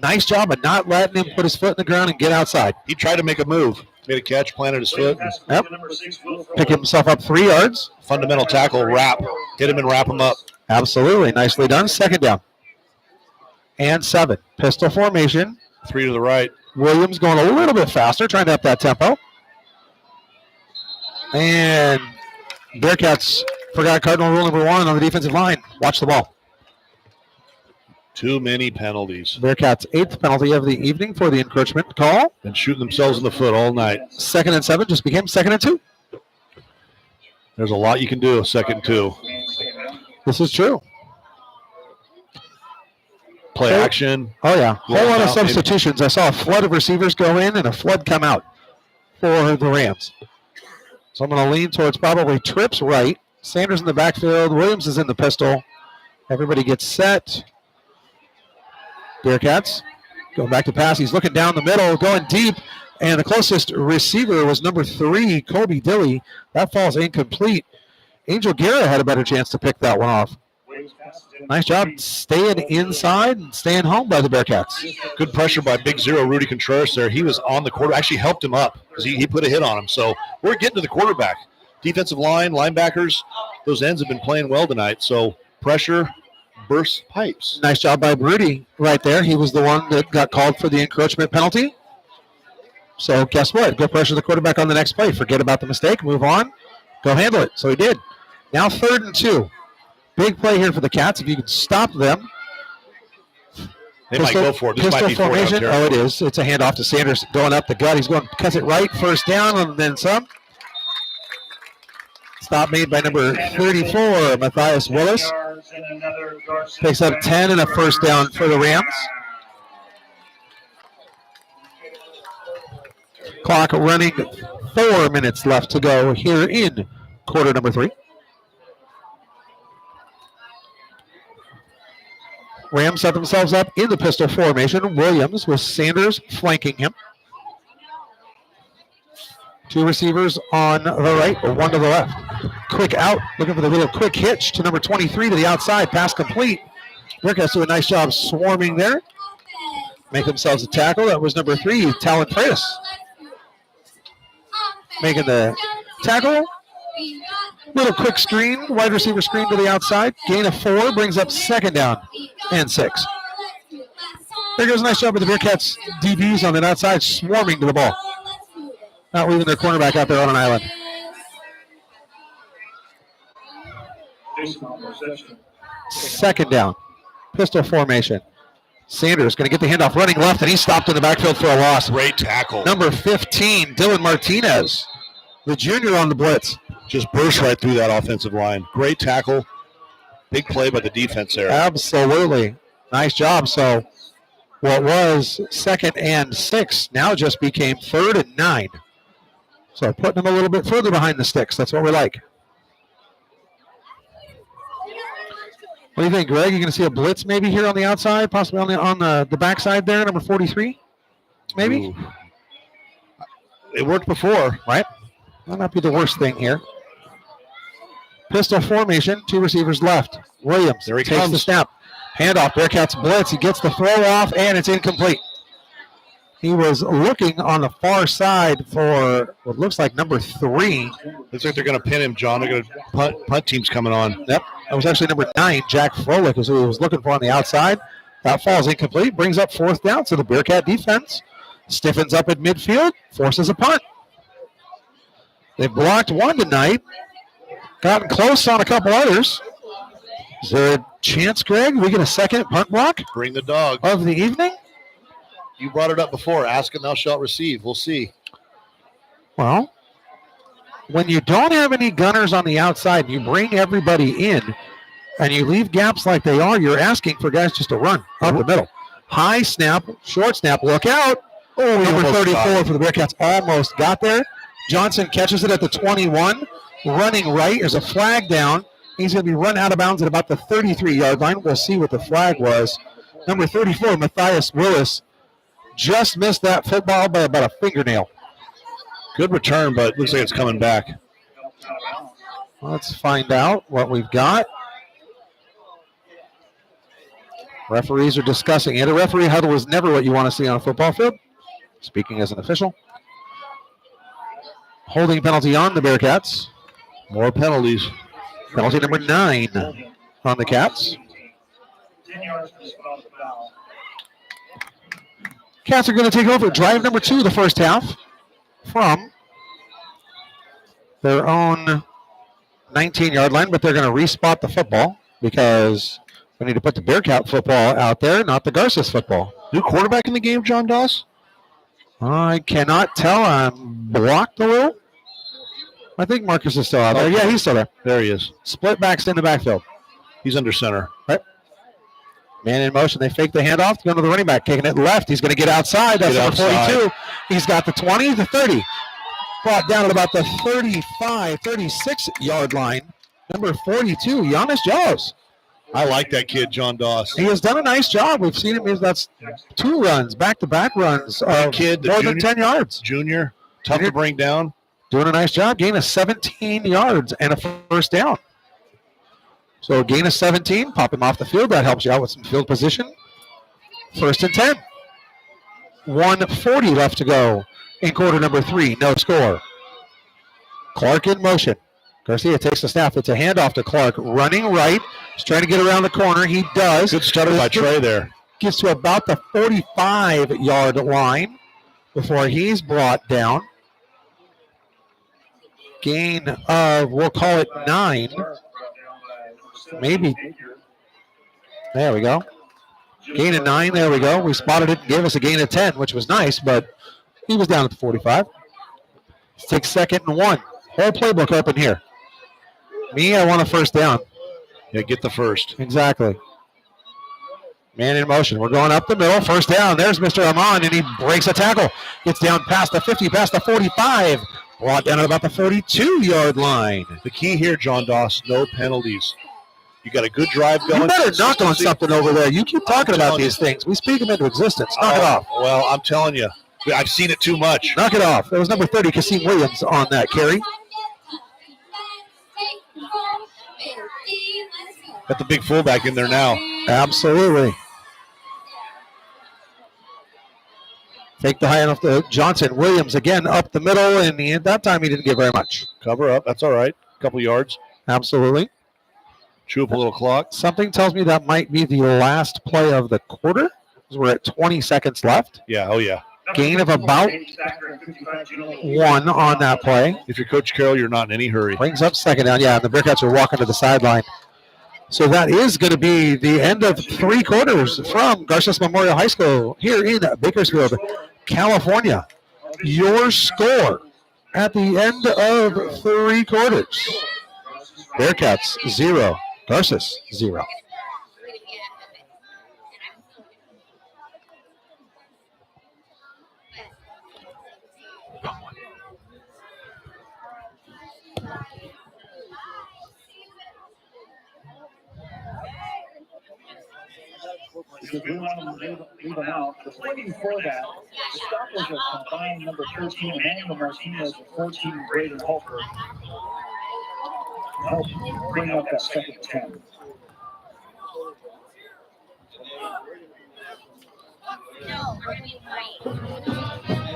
Nice job of not letting him put his foot in the ground and get outside. He tried to make a move. Made a catch, planted his foot. Yep. Pick himself up 3 yards. Fundamental tackle, wrap. Hit him and wrap him up. Absolutely. Nicely done. 2nd down. And 7. Pistol formation. 3 to the right. Williams going a little bit faster, trying to up that tempo. And Bearcats forgot cardinal rule number 1 on the defensive line. Watch the ball. Too many penalties. Bearcats' 8th penalty of the evening for the encroachment call. Been shooting themselves in the foot all night. 2nd and 7 just became 2nd and 2. There's a lot you can do, 2nd and 2. This is true. Play action. Oh, yeah. Whole lot of out, substitutions. I saw a flood of receivers go in and a flood come out for the Rams. So I'm going to lean towards probably trips right. Sanders in the backfield. Williams is in the pistol. Everybody gets set. Bearcats going back to pass. He's looking down the middle, going deep. And the closest receiver was number 3, Colby Dilly. That falls incomplete. Angel Guerra had a better chance to pick that one off. Nice job staying inside and staying home by the Bearcats. Good pressure by Big Zero, Rudy Contreras there. He was on the quarter. Actually helped him up because he put a hit on him. So we're getting to the quarterback. Defensive line, linebackers, those ends have been playing well tonight. So pressure, burst pipes. Nice job by Rudy right there. He was the one that got called for the encroachment penalty. So guess what? Go pressure the quarterback on the next play. Forget about the mistake. Move on. Go handle it. So he did. Now 3rd and 2. Big play here for the Cats. If you can stop them. They might go for it. This might be formation. Oh, it is. It's a handoff to Sanders going up the gut. He's going to cut it right. 1st down and then some. Stop made by number 34, Matthias Willis. Takes up 10 and a 1st down for the Rams. Clock running. 4 minutes left to go here in quarter number 3. Rams set themselves up in the pistol formation. Williams with Sanders flanking him. 2 receivers on the right, 1 to the left. Quick out, looking for the little quick hitch to number 23 to the outside. Pass complete. Bearcats do a nice job swarming there. Make themselves a tackle. That was number 3, Talon Freitas. Making the tackle. Little quick screen, wide receiver screen to the outside. Gain of 4 brings up 2nd down and 6. There goes a nice job with the Bearcats DBs on the outside, swarming to the ball. Not leaving their cornerback out there on an island. Second down. Pistol formation. Sanders going to get the handoff, running left, and he's stopped in the backfield for a loss. Great tackle. Number 15, Dylan Martinez, the junior on the blitz. Just burst right through that offensive line. Great tackle. Big play by the defense there. Absolutely. Nice job. So what was 2nd and 6 now just became 3rd and 9. So putting them a little bit further behind the sticks. That's what we like. What do you think, Greg? You going to see a blitz maybe here on the outside, possibly on the backside there, number 43? Maybe? Ooh. It worked before. Right? That might be the worst thing here. Pistol formation, 2 receivers left. Williams There he takes comes. the snap. Handoff, Bearcats blitz. He gets the throw off, and it's incomplete. He was looking on the far side for what looks like number 3. Looks like they're going to pin him, John. They're going to punt team's coming on. Yep, that was actually number 9, Jack Froelich, is who he was looking for on the outside. That falls incomplete, brings up 4th down, so the Bearcat defense stiffens up at midfield, forces a punt. They blocked 1 tonight, gotten close on a couple others. Is there a chance, Greg, we get a second punt block Bring the dog. of the evening? You brought it up before. Ask and thou shalt receive. We'll see. Well, when you don't have any gunners on the outside, you bring everybody in, and you leave gaps like they are, you're asking for guys just to run up the middle. High snap, short snap, look out. Oh, number 34 for the Bearcats almost got there. Johnson catches it at the 21, running right. There's a flag down. He's going to be run out of bounds at about the 33-yard line. We'll see what the flag was. Number 34, Matthias Willis, just missed that football by about a fingernail. Good return, but looks like it's coming back. Let's find out what we've got. Referees are discussing it. A referee huddle is never what you want to see on a football field. Speaking as an official. Holding penalty on the Bearcats. More penalties. Penalty number 9 on the Cats. 10 yards for the spot of the foul. Cats are going to take over drive number 2 of the first half from their own 19-yard line, but they're going to respot the football because we need to put the Bearcat football out there, not the Garces football. New quarterback in the game, John Doss? I cannot tell. I'm blocked a little. I think Marcus is still out there. Yeah, he's still there. There he is. Split backs in the backfield. He's under center. Man in motion. They fake the handoff. Going to the running back. Kicking it left. He's going to get outside. That's number 42. He's got the 20, the 30. Brought down at about the 35, 36-yard line. Number 42, Giannis Jaws. I like that kid, John Doss. He has done a nice job. We've seen him. That's 2 runs, back-to-back runs. Kid, the more junior, than 10 yards. Junior, tough to bring down. Doing a nice job. Gain of 17 yards and a first down. So gain of 17, pop him off the field. That helps you out with some field position. 1st and 10. 1:40 left to go in quarter number 3. No score. Clark in motion. Garcia takes the snap. It's a handoff to Clark. Running right. He's trying to get around the corner. He does. Good stutter by Trey there. Gets to about the 45-yard line before he's brought down. Gain of, we'll call it 9. Maybe. There we go. Gain of 9. There we go. We spotted it and gave us a gain of 10, which was nice, but he was down at the 45. Let's take 2nd and 1. Whole playbook open here. Me, I want a first down. Yeah, get the first. Exactly. Man in motion. We're going up the middle. First down. There's Mr. Amon, and he breaks a tackle. Gets down past the 50, past the 45. Brought down at about the 32-yard line. The key here, John Doss, no penalties. You got a good drive going. You better knock on something over there. You keep talking about these things. We speak them into existence. Knock it off. Well, I'm telling you, I've seen it too much. Knock it off. It was number 30, Kasim Williams, on that carry. Got the big fullback in there now. Absolutely. Take the high enough to Johnson. Williams again up the middle, and that time he didn't get very much. Cover up. That's all right. couple yards. Absolutely. Chew up a little clock. Something tells me that might be the last play of the quarter. We're at 20 seconds left. Yeah, oh yeah. Gain of about 1 on that play. If you're Coach Carroll, you're not in any hurry. Brings up second down. Yeah, and the Bearcats are walking to the sideline. So that is going to be the end of 3 quarters from Garces Memorial High School here in Bakersfield, California. Your score at the end of 3 quarters. Bearcats 0, Garces 0. We want to leave them out. The play before that, the stop was a combined number 13, Emmanuel Martinez, with 14, Braden Holker. Help bring up that second 10. No, we're gonna be right.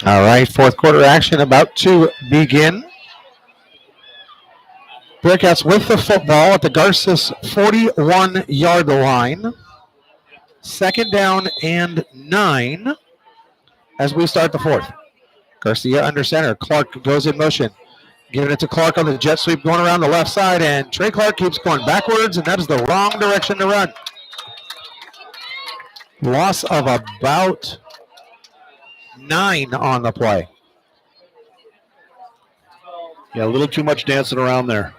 All right, 4th quarter action about to begin. Bearcats with the football at the Garces 41-yard line. 2nd down and 9 as we start the 4th. Garcia under center. Clark goes in motion. Giving it to Clark on the jet sweep going around the left side, and Trey Clark keeps going backwards, and that is the wrong direction to run. Loss of about 9 on the play. Yeah, a little too much dancing around there.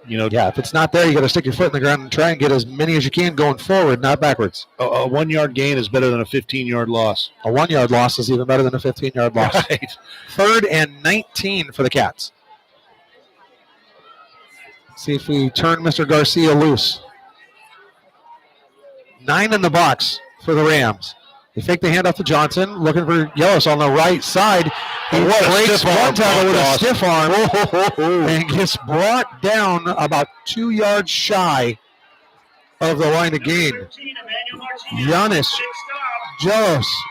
You know, Yeah, if it's not there, you got to stick your foot in the ground and try and get as many as you can going forward, not backwards. a 1 yard gain is better than a 15-yard loss. A 1-yard loss is even better than a 15-yard loss. Right. 3rd and 19 for the Cats. See if we turn Mr. Garcia loose. 9 in the box for the Rams. They fake the handoff to Johnson, looking for Yellis on the right side. He What a breaks stiff arm, one tackle with a Ross. stiff arm and gets brought down about 2 yards shy of the line of gain. 13, Emmanuel Martinez. Giannis Big stop. Jealous.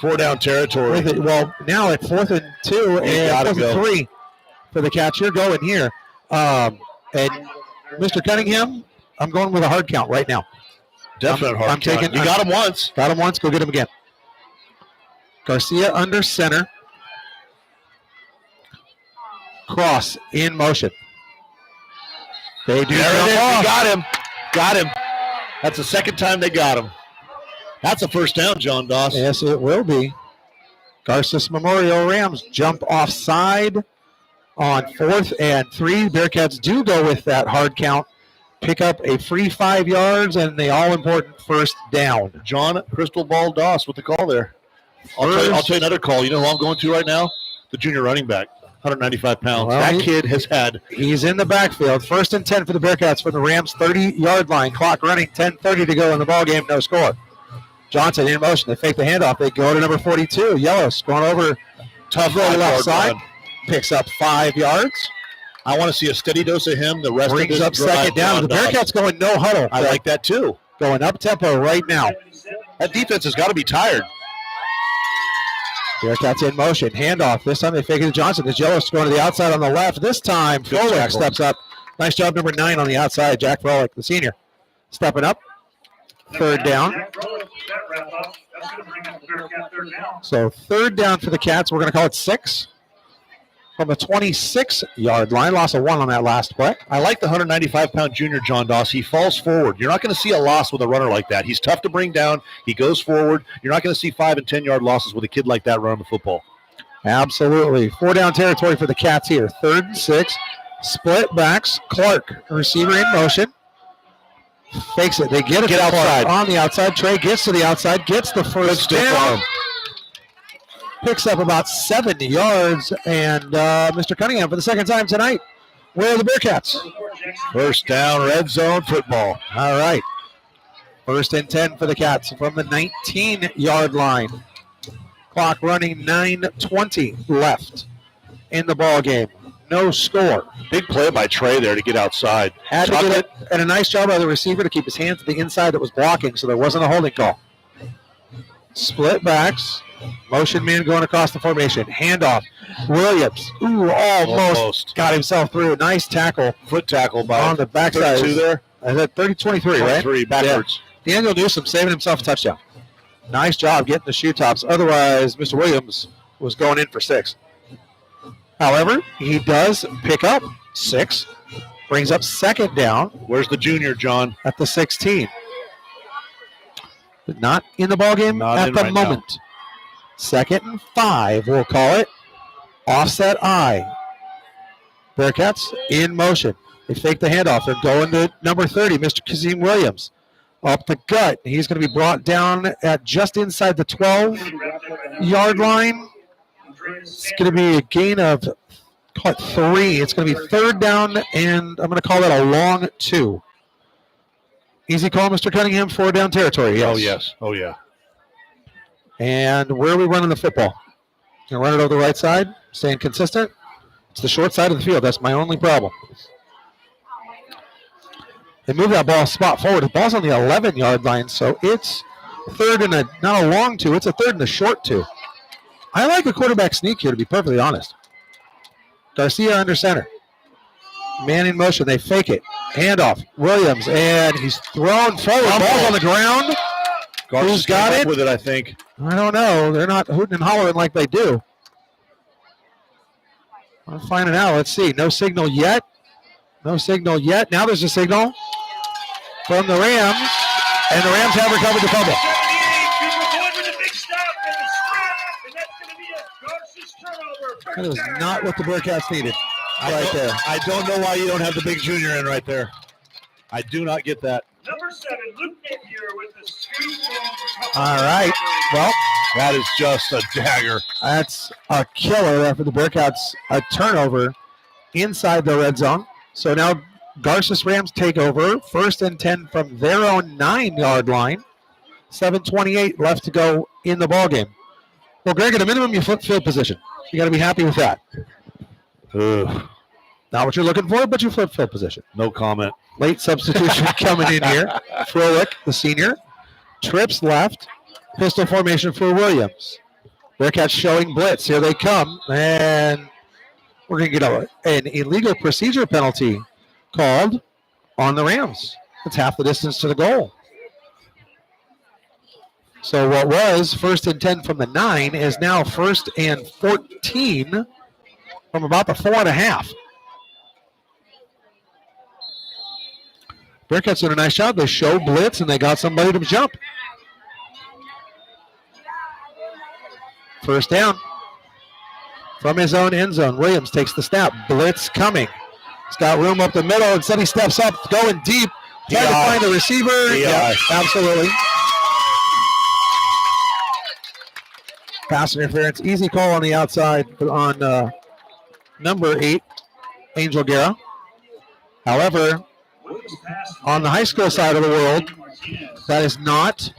4 down territory. With it. Well, now at 4th and 2 and gotta 4th go. and 3 for the Cats. You're going here. And Mr. Cunningham, I'm going with a hard count right now. Definite hard I'm count. taking- You got him once. Got him once, go get him again. Garcia under center. Cross in motion. They do There it jump is. off. You got him. Got him. That's the second time they got him. That's a first down, John Doss. Yes, it will be. Garces Memorial Rams jump offside on 4th and 3. Bearcats do go with that hard count. Pick up a free 5 yards and the all-important first down. John Crystal Ball Doss with the call there. I'll tell you another call. You know who I'm going to right now? The junior running back, 195 pounds. Well, that kid has had. He's in the backfield. 1st and 10 for the Bearcats from the Rams 30-yard line. Clock running, 10:30 to go in the ballgame. No score. Johnson in motion. They fake the handoff. They go to number 42. Yellows going over. Tough roll left side. Run. Picks up 5 yards. I want to see a steady dose of him. The rest Brings of up this drive, 2nd down. John The Doss. Bearcats going no huddle. I like that too. Going up tempo right now. That defense has got to be tired. Bearcats in motion. Handoff. This time they fake it to Johnson. The Jellos going to the outside on the left. This time Good Frolic tackle. steps up. Nice job, number 9 on the outside. Jack Frolic, the senior, stepping up. 3rd down. That wrap up. That's going to bring up the Bearcat 3rd down. So 3rd down for the Cats. We're going to call it 6 from the 26-yard line. Loss of 1 on that last play. I like the 195-pound junior John Doss. He falls forward. You're not going to see a loss with a runner like that. He's tough to bring down. He goes forward. You're not going to see 5 and 10-yard losses with a kid like that running the football. Absolutely. 4 down territory for the Cats here. 3rd and 6. Split backs. Clark, receiver in motion. Fakes it. They get it. Get to Clark outside. on the outside. Trey gets to the outside. Gets the Good first stiff down. arm. Picks up about 70 yards. And Mr. Cunningham for the second time tonight. Where are the Bearcats? First down, red zone football. All right. 1st and 10 for the Cats from the 19-yard line. Clock running 9:20 left in the ball game. No score. Big play by Trey there to get outside. Had to get it, and a nice job by the receiver to keep his hands to the inside that was blocking, so there wasn't a holding call. Split backs. Motion man going across the formation. Handoff. Williams. Ooh, almost got himself through. Nice tackle. Foot tackle by on the backside. 32 there. Is that 30-23, right? 23 backwards. Yeah. Daniel Newsom saving himself a touchdown. Nice job getting the shoe tops. Otherwise, Mr. Williams was going in for 6. However, he does pick up 6. Brings up second down. Where's the junior, John? At the 16. But not in the ballgame at the moment. Now. 2nd and 5, we'll call it. Offset I. Bearcats in motion. They fake the handoff. They're going to number 30, Mr. Kazim Williams. Up the gut. He's going to be brought down at just inside the 12-yard line. It's going to be a gain of 3. It's going to be 3rd down, and I'm going to call that a long 2. Easy call, Mr. Cunningham, 4 down territory. Yes. Oh, yes. Oh, yeah. And where are we running the football? Going to run it over the right side, staying consistent. It's the short side of the field. That's my only problem. They move that ball spot forward. The ball's on the 11-yard line, so it's 3rd and not a long 2. It's a 3rd and a short 2. I like a quarterback sneak here, to be perfectly honest. Garcia under center. Man in motion. They fake it. Handoff. Williams, and he's thrown forward. Ball's on the ground. Who's got it? With it, I think. I don't know. They're not hooting and hollering like they do. I'm finding out. Let's see. No signal yet. No signal yet. Now there's a signal from the Rams, and the Rams have recovered the fumble. That is not what the Bearcats needed right there. I don't know why you don't have the big junior in right there. I do not get that. Number 7, Luke Napier with the scoop. All right. Well, that is just a dagger. That's a killer there for the Bearcats. A turnover inside the red zone. So now Garces Rams take over. 1st and 10 from their own 9-yard line. 7:28 left to go in the ballgame. Well, Greg, at a minimum, you flip field position. You got to be happy with that. Ugh. Not what you're looking for, but you flip field position. No comment. Late substitution coming in here. Froelich, the senior, trips left. Pistol formation for Williams. Bearcats showing blitz. Here they come. And we're going to get an illegal procedure penalty called on the Rams. It's half the distance to the goal. So what was 1st and 10 from the 9 is now 1st and 14 from about the 4.5. Bearcats did a nice job. They show blitz, and they got somebody to jump. 1st down. From his own end zone, Williams takes the snap. Blitz coming. He's got room up the middle. Instead, he steps up, going deep. Trying to find the receiver. Yeah, absolutely. Pass interference. Easy call on the outside on number 8, Angel Guerra. However, on the high school side of the world, that is not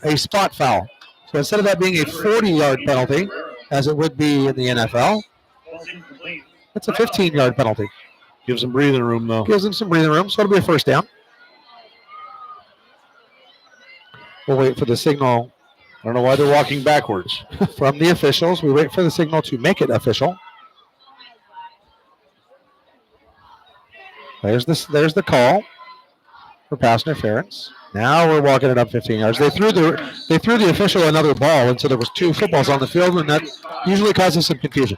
a spot foul. So instead of that being a 40-yard penalty, as it would be in the NFL, it's a 15-yard penalty. Gives them breathing room, though. Gives them some breathing room, so it'll be a 1st down. We'll wait for the signal. I don't know why they're walking backwards. From the officials. We wait for the signal to make it official. There's the call for pass interference. Now we're walking it up 15 yards. They threw the official another ball, and so there was 2 footballs on the field, and that usually causes some confusion.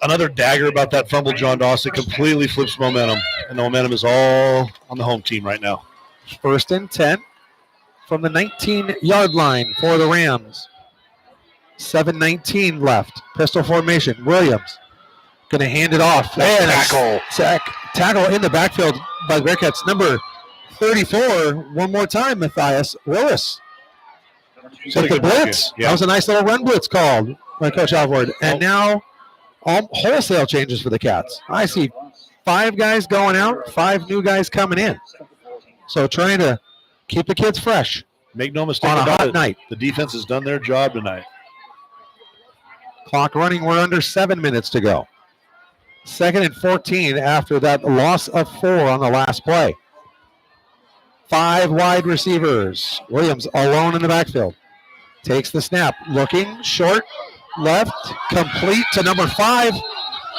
Another dagger about that fumble, John Dawson. Completely flips momentum, and the momentum is all on the home team right now. 1st and 10 from the 19-yard line for the Rams. 7:19 left. Pistol formation. Williams going to hand it off. Tackle in the backfield by the Bearcats. Number 34, one more time, Matthias Willis. With the blitz. Yeah. That was a nice little run blitz called by Coach Alvord. And now wholesale changes for the Cats. I see 5 guys going out, 5 new guys coming in. So trying to keep the kids fresh. Make no mistake on a about hot it. night. The defense has done their job tonight. Clock running. We're under 7 minutes to go. 2nd and 14 after that loss of 4 on the last play. 5 wide receivers. Williams alone in the backfield. Takes the snap. Looking short. Left. Complete to number 5.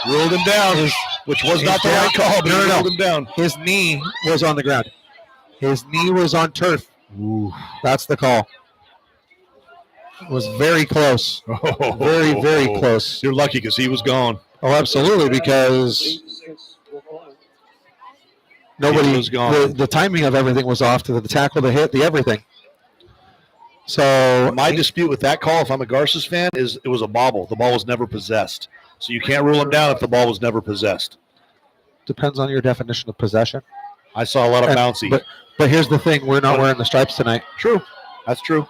Ruled him down, which was not the right call, but ruled him down. His knee was on the ground. His knee was on turf. Ooh. That's the call. It was very close. Very, very close. You're lucky because he was gone. Oh, absolutely, because nobody was gone. The timing of everything was off to the tackle, the hit, the everything. So my dispute with that call, if I'm a Garces fan, is it was a bobble. The ball was never possessed. So you can't rule him down if the ball was never possessed. Depends on your definition of possession. I saw a lot of bouncy. But here's the thing. We're not wearing the stripes tonight. True. That's true.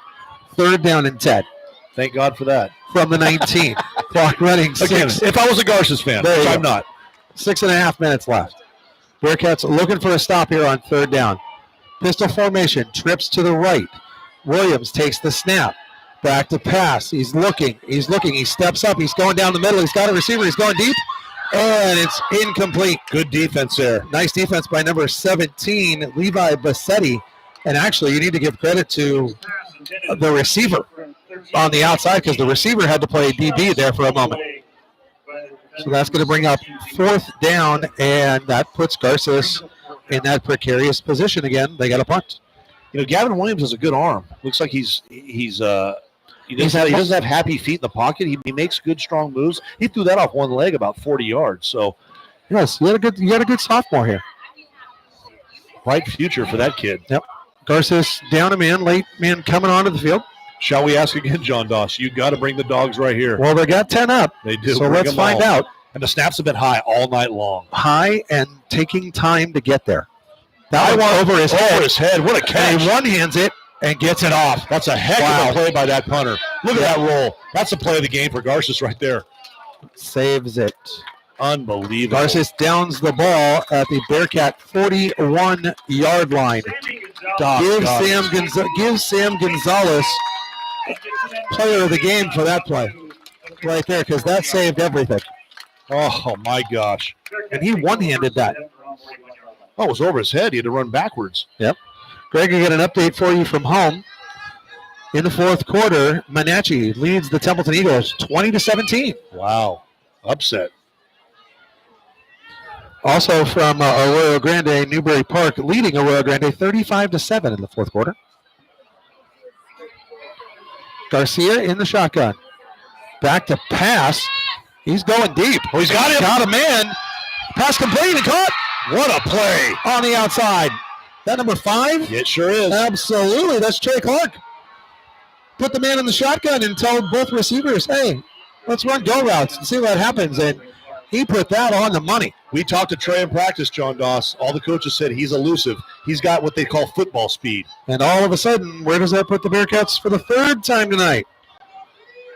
3rd down and 10. Thank God for that. From the 19. Clock running. Again, if I was a Garces fan, which I'm not. 6.5 minutes left. Bearcats looking for a stop here on 3rd down. Pistol formation. Trips to the right. Williams takes the snap. Back to pass. He's looking. He steps up. He's going down the middle. He's got a receiver. He's going deep. And it's incomplete. Good defense there. Nice defense by number 17, Levi Bassetti. And actually, you need to give credit to the receiver on the outside because the receiver had to play DB there for a moment. So that's going to bring up 4th down, and that puts Garces in that precarious position again. They got a punt. You know, Gavin Williams has a good arm. Looks like he doesn't have happy feet in the pocket. He makes good, strong moves. He threw that off one leg about 40 yards. So, yes, you got a good sophomore here. Bright future for that kid. Yep. Garces down a man, late man coming onto the field. Shall we ask again, John Doss? You got to bring the dogs right here. Well, they got 10 up. They do. So let's find out. And the snaps have been high all night long. High and taking time to get there. That one over his head. Over his head. What a catch. And he one-hands it and gets it off. That's a heck of a play by that punter. Look at that roll. That's the play of the game for Garces right there. Saves it. Unbelievable. Garces downs the ball at the Bearcat 41-yard line. Give Sam Gonzalez player of the game for that play right there because that saved everything. Oh, my gosh. And he one-handed that. Oh, it was over his head. He had to run backwards. Yep. Greg, I got an update for you from home. In the 4th quarter, Monache leads the Templeton Eagles 20-17. Wow. Upset. Also from Arroyo Grande, Newberry Park leading Arroyo Grande 35-7 in the 4th quarter. Garcia in the shotgun. Back to pass. He's going deep. Oh, he's got him. Got a man. Pass complete and caught. What a play. On the outside. That number 5? It sure is. Absolutely. That's Trey Clark. Put the man in the shotgun and told both receivers, hey, let's run go routes and see what happens. And he put that on the money. We talked to Trey in practice, John Doss. All the coaches said he's elusive. He's got what they call football speed. And all of a sudden, where does that put the Bearcats for the 3rd time tonight?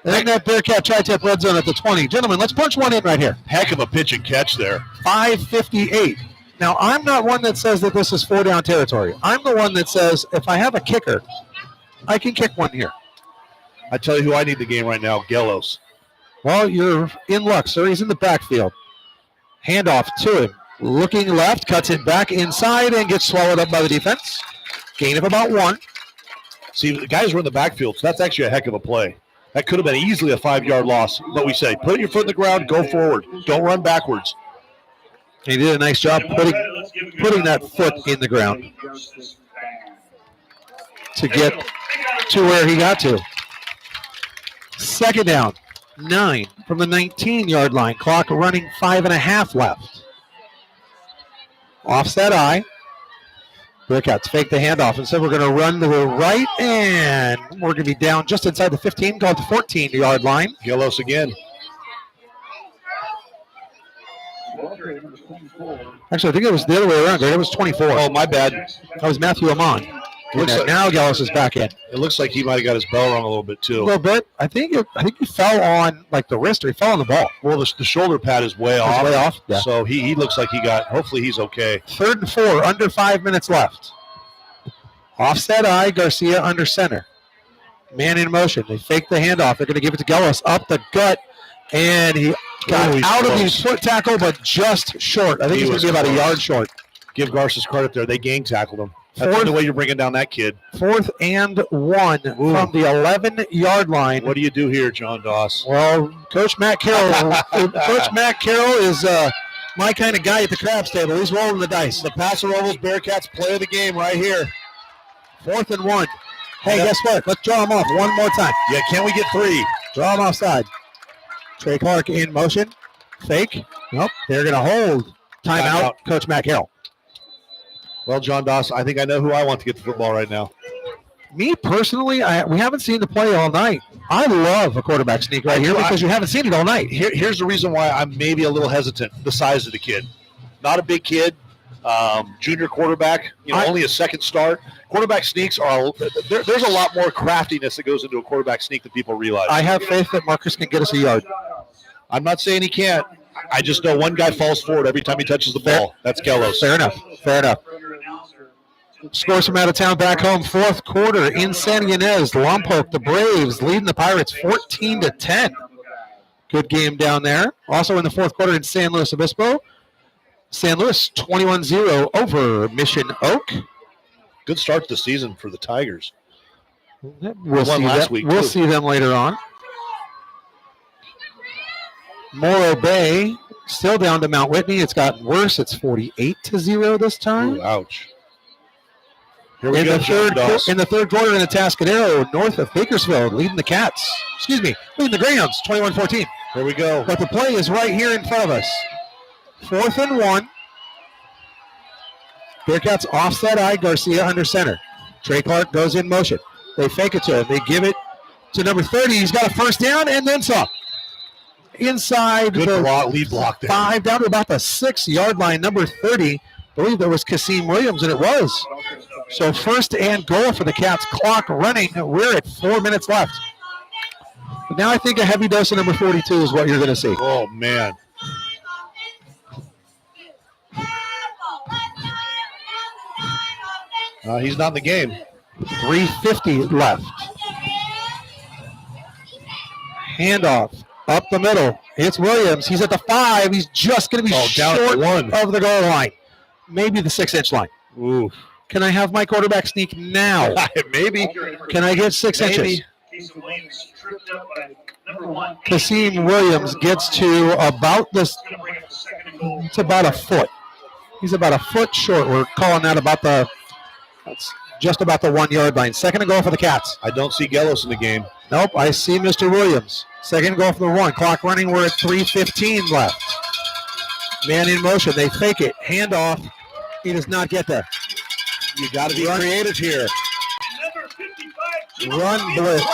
And that Bearcat tri-tip red zone at the 20. Gentlemen, let's punch one in right here. Heck of a pitch and catch there. 5:58. Now, I'm not one that says that this is 4-down territory. I'm the one that says if I have a kicker, I can kick one here. I tell you who I need the game right now, Gelos. Well, you're in luck, sir. He's in the backfield. Handoff to him. Looking left, cuts it back inside and gets swallowed up by the defense. Gain of about 1. See, the guys were in the backfield, so that's actually a heck of a play. That could have been easily a 5-yard loss. But we say, put your foot in the ground, go forward. Don't run backwards. He did a nice job putting that foot in the ground to get to where he got to. 2nd down, 9 from the 19-yard line. Clock running 5.5 left. Offset eye. Bearcats fake the handoff and said we're going to run to the right, and we're going to be down just inside the 15, called the 14-yard line. Gelos again. Actually, I think it was the other way around. It was 24. Oh, my bad. That was Matthew Amon. Now Gelos is back in. It looks like he might have got his bell wrong a little bit, too. A little bit. I think he fell on like the wrist, or he fell on the ball. Well, the shoulder pad is way off. Way off. Yeah. So he looks like hopefully he's okay. 3rd and 4, under 5 minutes left. Offset eye, Garcia under center. Man in motion. They fake the handoff. They're going to give it to Gellos up the gut, and he got he's out of close. his foot tackle, but just short. I think He he's going was to be about a close. yard short. Give Garces credit there. They gang tackled him. That's Fourth- the way you're bringing down that kid. 4th and 1 from the 11-yard line. What do you do here, John Doss? Well, Coach Matt Carroll. Coach Matt Carroll is my kind of guy at the craps table. He's rolling the dice. The Paso Robles Bearcats play of the game right here. 4th and 1. Hey, guess what? Let's draw him off one more time. Yeah, can we get 3? Draw him offside. Trey Clark in motion. Fake. Nope. They're going to hold. Timeout. Coach Matt Carroll. Well, John Doss, I think I know who I want to get the football right now. Me personally, we haven't seen the play all night. I love a quarterback sneak right here because you haven't seen it all night. Here's the reason why I'm maybe a little hesitant. The size of the kid. Not a big kid. Junior quarterback, only a second start. Quarterback sneaks are there's a lot more craftiness that goes into a quarterback sneak than people realize. I have faith that Marcus can get us a yard. I'm not saying he can't. I just know one guy falls forward every time he touches the ball. That's Gellos. Fair enough. Fair enough. Scores from out of town back home. 4th quarter in San Ynez. Lompoc, the Braves, leading the Pirates 14-10. Good game down there. Also in the 4th quarter in San Luis Obispo. San Luis 21-0 over Mission Oak. Good start to the season for the Tigers. We'll won see last that. week, We'll too. see them later on. Morro Bay still down to Mount Whitney. It's gotten worse. It's 48-0 this time. Ooh, ouch. Here we In go, the John Doss. third quarter in the Tascadero, north of Bakersfield, leading the Cats. Leading the Greyhounds, 21-14. Here we go. But the play is right here in front of us. 4th and 1. Bearcats offset eye, Garcia under center. Trey Clark goes in motion. They fake it to him. They give it to number 30. He's got a first down and then some. Inside Good the block, lead block there. 5 down to about the 6-yard line. Number 30, I believe that was Kasim Williams, and it was. So 1st and goal for the Cats. Clock running. We're at 4 minutes left. But now I think a heavy dose of number 42 is what you're going to see. Oh, man. He's not in the game. 3:50 left. Handoff up the middle. It's Williams. He's at the 5. He's just going to be down at short 1. of the goal line. Maybe the 6-inch line. Ooh. Can I have my quarterback sneak now? Maybe. Can I get 6 inches? Kasim Williams gets to about this. It's about a foot. He's about a foot short. We're calling that about the. That's just about the 1-yard line. 2nd and goal for the Cats. I don't see Gellos in the game. Nope, I see Mr. Williams. 2nd goal for the 1. Clock running. We're at 3:15 left. Man in motion. They fake it. Handoff. He does not get there. You got to be creative here. Run blitz.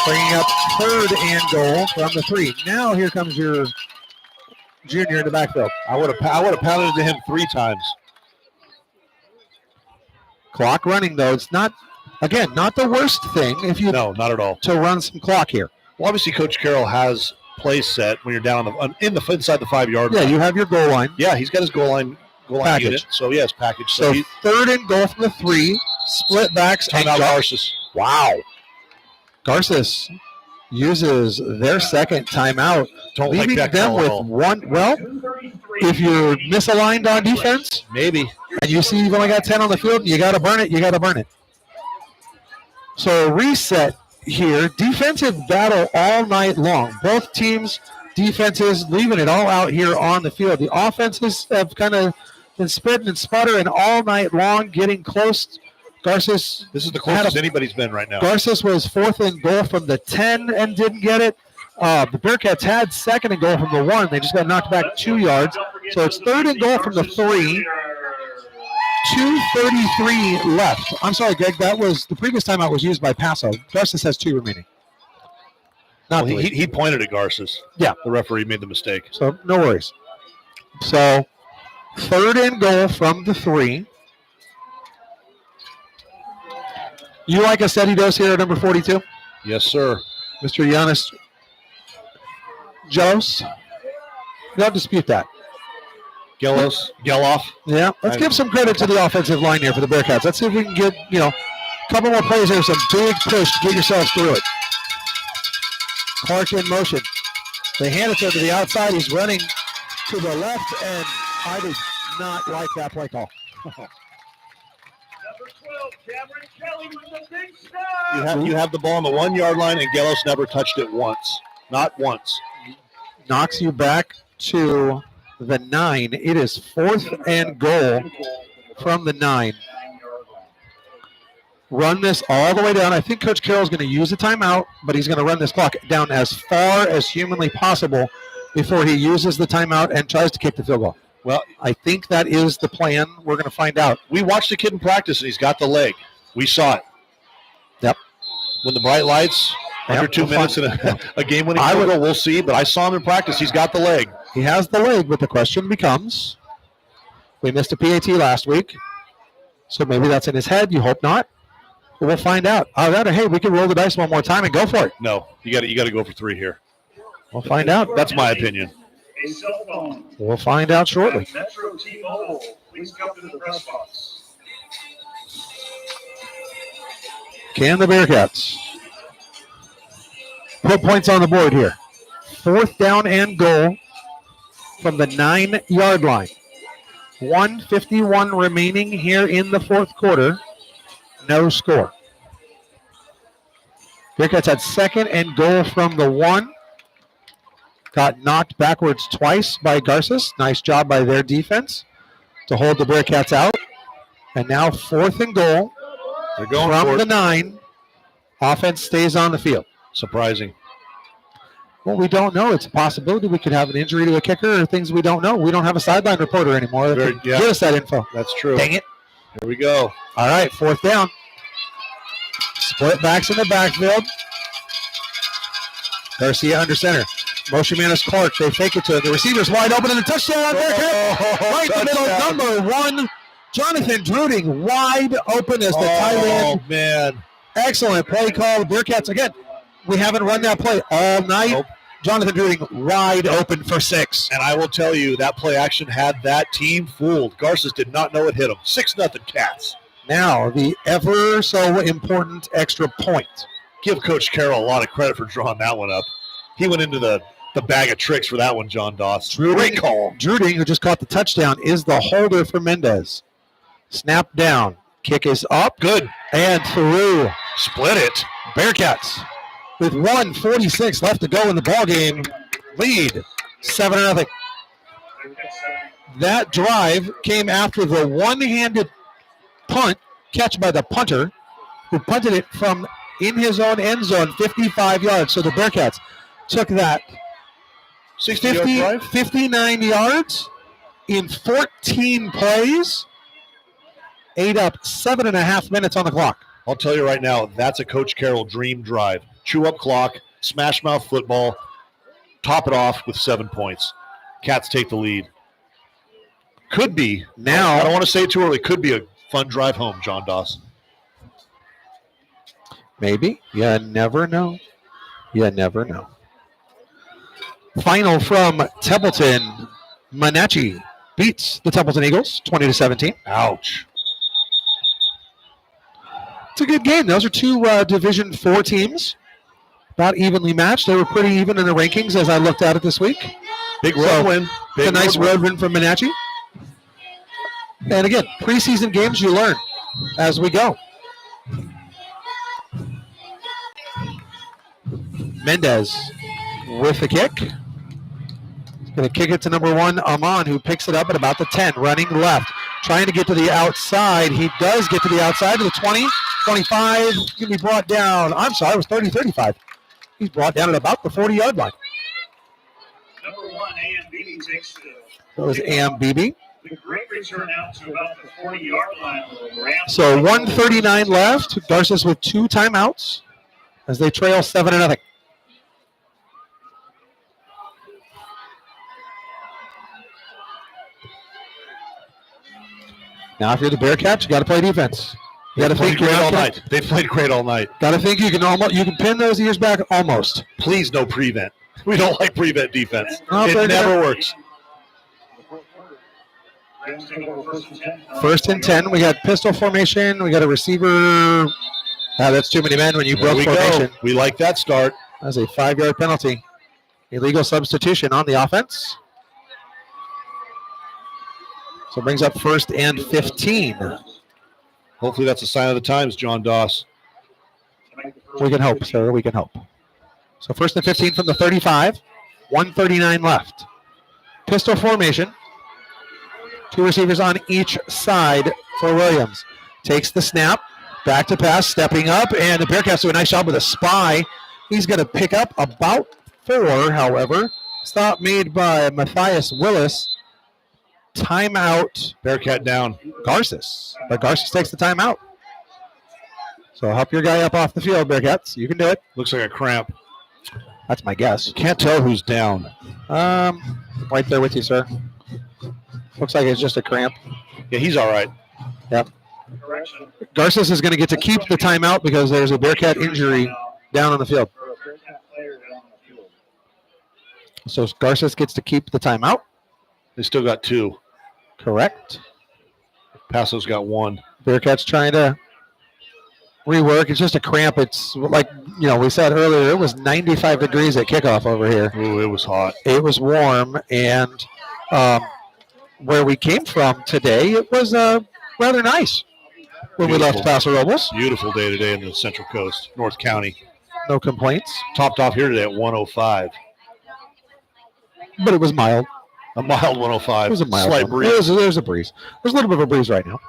Bringing up 3rd and goal from the 3. Now here comes your junior in the backfield. I would have pounded it to him 3 times. Clock running, though. It's not, again, not the worst thing if you No, not at all. to run some clock here. Well, obviously, Coach Carroll has plays set when you're down inside the 5-yard Yeah, line. you have your goal line. Yeah, he's got his goal line Package. unit. So yes, package. So he, 3rd and goal from the 3. Split backs. and timeout Garces. Wow. Garces uses their 2nd timeout, Don't like leaving that them call at with all. 1. Well, if you're misaligned on defense Maybe. and you see you've only got 10 on the field, you got to burn it. You got to burn it. So reset here. Defensive battle all night long. Both teams' defenses leaving it all out here on the field. The offenses have kind of been spitting and sputtering all night long, getting close. Garces. This is the closest anybody's been right now. Garces was 4th and goal from the 10 and didn't get it. The Bearcats had 2nd and goal from the 1. They just got knocked back 2 yards. So it's 3rd and goal from the 3. 2:33 left. I'm sorry, Greg. That was the previous timeout was used by Paso. Garces has 2 remaining. Not Well, 3. he pointed at Garces. Yeah. The referee made the mistake. So no worries. So 3rd and goal from the 3. You like a steady dose here at number 42? Yes, sir. Mr. Giannis Jones? Don't dispute that. Geloff. Yeah, let's give some credit to the offensive line here for the Bearcats. Let's see if we can get, a couple more plays here, some big push to get yourselves through it. Clark in motion. They hand it to the outside. He's running to the left, and I did not like that play call. Number 12, Cameron Kelly with the big stop. You have the ball on the 1 yard line, and Gelos never touched it once. Not once. Knocks you back to the 9. It is 4th and goal from the 9. Run this all the way down. I think Coach Carroll's going to use a timeout, but he's going to run this clock down as far as humanly possible before he uses the timeout and tries to kick the field goal. Well, I think that is the plan. We're going to find out. We watched the kid in practice, and he's got the leg. We saw it. Yep. When the bright lights, under 2 minutes in a game-winning field goal, we'll see. But I saw him in practice. He's got the leg. He has the leg, but the question becomes, we missed a PAT last week, so maybe that's in his head. You hope not. But we'll find out. Hey, we can roll the dice one more time and go for it. No, you got to go for 3 here. We'll find out. That's my opinion. A cell phone. We'll find out shortly. Metro T-Mobile, please come to the press box. Can the Bearcats put points on the board here? 4th down and goal from the 9 yard line. 1:51 remaining here in the 4th quarter. No score. Bearcats had 2nd and goal from the 1. Got knocked backwards twice by Garces. Nice job by their defense to hold the Bearcats out. And now 4th and goal. They're going from for the it. 9. Offense stays on the field. Surprising. Well, we don't know. It's a possibility we could have an injury to a kicker or things we don't know. We don't have a sideline reporter anymore that can give us that info. That's true. Dang it. Here we go. All right, 4th down. Split backs in the backfield. Garcia under center. Motion man is Clark. They fake it to the receiver's wide open and a touchdown. Right in the middle, number 1. Jonathan Druding wide open as the tight end. Oh, man. Excellent play call. The Bearcats, again, we haven't run that play all night. Nope. Jonathan Druding wide open for 6. And I will tell you, that play action had that team fooled. Garces did not know it hit him. 6-0 Cats. Now, the ever so important extra point. Give Coach Carroll a lot of credit for drawing that one up. He went into the bag of tricks for that one, John Doss. Great call. Druding, who just caught the touchdown, is the holder for Mendez. Snap down. Kick is up. Good. And through. Split it. Bearcats, with 1:46 left to go in the ballgame, lead 7-0. That drive came after the one-handed punt catch by the punter, who punted it from in his own end zone, 55 yards. So the Bearcats took that 59 yards in 14 plays, ate up 7.5 minutes on the clock. I'll tell you right now, that's a Coach Carroll dream drive. Chew up clock, smash mouth football, top it off with 7 points. Cats take the lead. Could be. Now, I don't want to say it too early. Could be a fun drive home, John Doss. Maybe. You never know. You never know. Final from Templeton. Monachi beats the Templeton Eagles 20-17. Ouch. It's a good game. Those are 2 Division 4 teams, about evenly matched. They were pretty even in the rankings as I looked at it this week. Big road win. A nice road win from Monachi. And again, preseason games you learn as we go. Mendez with the kick. Going to kick it to number 1, Amon, who picks it up at about the 10, running left. Trying to get to the outside. He does get to the outside to the 20, 25. He's going to be brought down. I'm sorry, it was 30, 35. He's brought down at about the 40-yard line. Number 1, AMBB takes That was AMBB. the great return out to about the 40-yard line. So 1:39 left. Garces with 2 timeouts as they trail 7-0. Now, if you're the Bearcats, you got to play defense. You got to think great all night. They played great all night. Got to think you can pin those ears back almost. Please no prevent. We don't like prevent defense. No, It they're never gonna- works. Rams take over first and 10. First and 10. We got pistol formation. We got a receiver. That's too many men when you There broke we formation. go. We like that start. That's a 5-yard penalty. Illegal substitution on the offense. So it brings up first and 15. Hopefully that's a sign of the times, John Doss. We can hope, sir. We can hope. So first and 15 from the 35. 1:39 left. Pistol formation. 2 receivers on each side for Williams. Takes the snap. Back to pass. Stepping up. And the Bearcats do a nice job with a spy. He's going to pick up about 4, however. Stop made by Matthias Willis. Timeout. Bearcat down. Garces. But Garces takes the timeout. So help your guy up off the field, Bearcats. You can do it. Looks like a cramp. That's my guess. Can't tell who's down. Right there with you, sir. Looks like it's just a cramp. Yeah, he's all right. Yep. Correction. Garces is going to get to keep the timeout because there's a Bearcat injury down on the field. For a Bearcat player down on the field. So Garces gets to keep the timeout. They still got 2. Correct. Paso's got 1. Bearcats trying to rework. It's just a cramp. It's like, we said earlier, it was 95 degrees at kickoff over here. Ooh, it was hot. It was warm, and where we came from today, it was rather nice when we left Paso Robles. Beautiful day today in the Central Coast, North County. No complaints, Topped off here today at 105. but it was mild. A mild 105. It was a mild Slight one. breeze. There's a breeze. There's a little bit of a breeze right now.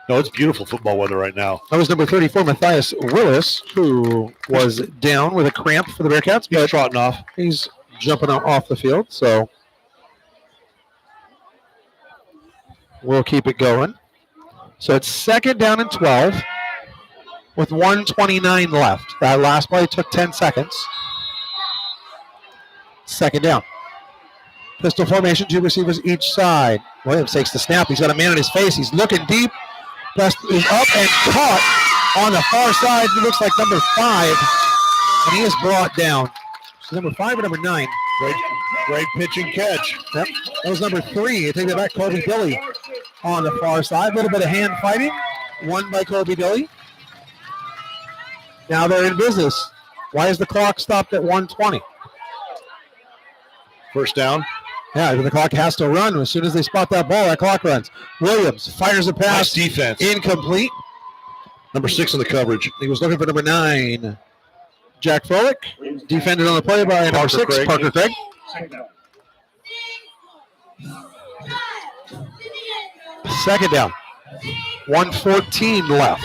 No, it's beautiful football weather right now. That was number 34, Matthias Willis, who was down with a cramp for the Bearcats, He's but trotting off. he's jumping off the field, so we'll keep it going. So it's second down and 12 with 1:29 left. That last play took 10 seconds. Second down. Pistol formation, 2 receivers each side. Williams takes the snap. He's got a man on his face. He's looking deep. Best is up and caught on the far side. It looks like number 5, and he is brought down. So number 5 or number 9? Great pitch and catch. Yep. That was number 3. You take that back, Kobe Billy on the far side. A little bit of hand fighting. Won by Kobe Billy. Now they're in business. Why is the clock stopped at 1:20? First down. Yeah, the clock has to run. As soon as they spot that ball, that clock runs. Williams fires a Nice pass. defense. Incomplete. Number 6 in the coverage. He was looking for number 9. Jack Froelich. Defended on the play by number Parker 6, Craig. Parker Craig. Second down. Second down. 1:14 left.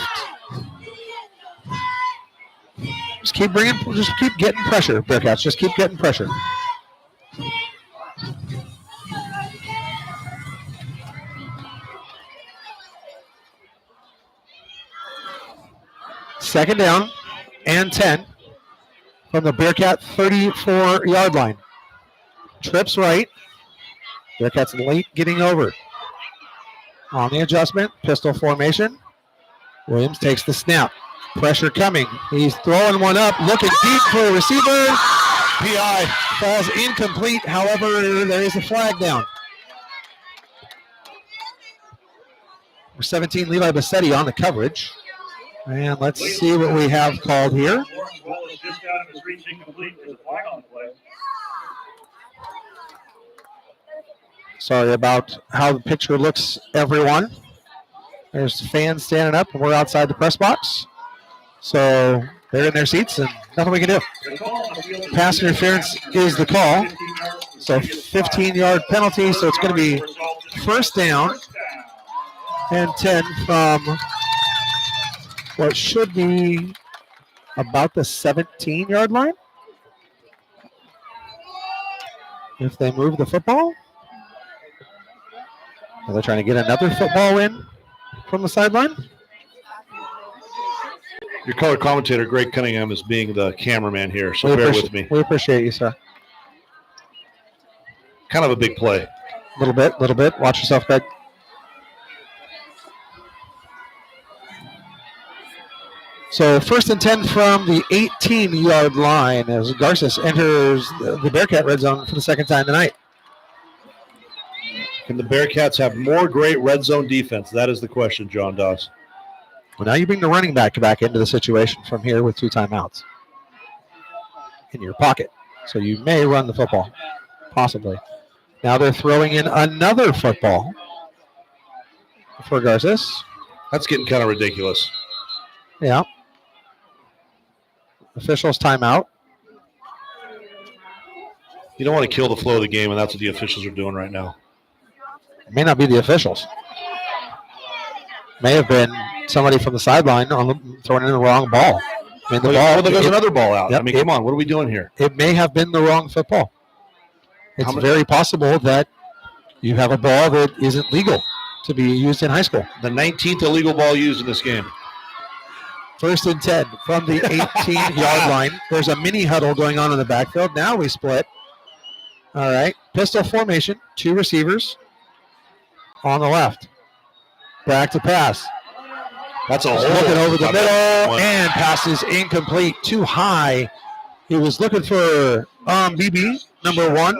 Just keep getting pressure, Bearcats. Just keep getting pressure. Second down and 10 from the Bearcat 34-yard line. Trips right. Bearcats late getting over. On the adjustment, pistol formation. Williams takes the snap. Pressure coming. He's throwing one up, looking deep for the receiver. PI falls incomplete. However, there is a flag down. Number 17, Levi Bassetti on the coverage. And let's see what we have called here. Orange ball is just out of his reach, incomplete. There's a flag on the play. Sorry about how the picture looks, everyone. There's fans standing up, and we're outside the press box. So they're in their seats, and nothing we can do. The call on the field is Pass interference is the call. So 15-yard penalty, so it's going to be first down and 10 from what should be about the 17-yard line. If they move the football. Are they trying to get another football in from the sideline? Your color commentator, Greg Cunningham, is being the cameraman here, so bear with me. We appreciate you, sir. Kind of a big play. A little bit. Watch yourself, Greg. So first and 10 from the 18-yard line as Garces enters the Bearcat red zone for the second time tonight. Can the Bearcats have more great red zone defense? That is the question, John Doss. Well, now you bring the running back into the situation from here with 2 timeouts in your pocket. So you may run the football, possibly. Now they're throwing in another football for Garces. That's getting kind of ridiculous. Yeah. Officials timeout. You don't want to kill the flow of the game, and that's what the officials are doing right now. It may not be the officials. May have been somebody from the sideline throwing in the wrong ball. I mean, There's another ball out. Yep, I mean, come on. What are we doing here? It may have been the wrong football. It's very possible that you have a ball that isn't legal to be used in high school. The 19th illegal ball used in this game. 1st and 10 from the 18-yard line. There's a mini huddle going on in the backfield. Now we split. All right. Pistol formation. 2 receivers on the left. Back to pass. That's a hole. Looking over the middle, and pass is incomplete. Too high. He was looking for BB, number 1.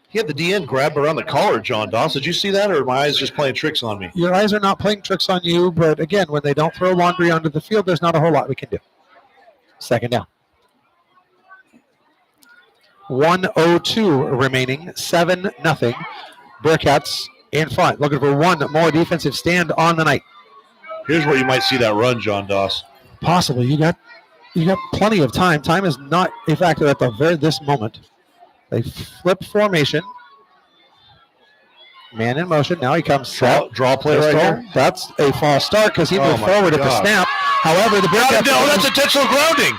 He had the DN grab around the collar, John Doss. Did you see that, or are my eyes just playing tricks on me? Your eyes are not playing tricks on you, but again, when they don't throw laundry onto the field, there's not a whole lot we can do. 2nd down. 1:02 remaining, 7-0. Bearcats in front, looking for one more defensive stand on the night. Here's where you might see that run, John Doss. Possibly. You got plenty of time. Time is not a factor at this moment. They flip formation. Man in motion. Now he comes set. Draw play right here. That's a false start because he moved forward at the snap. However, the Bearcats. No, that's intentional grounding.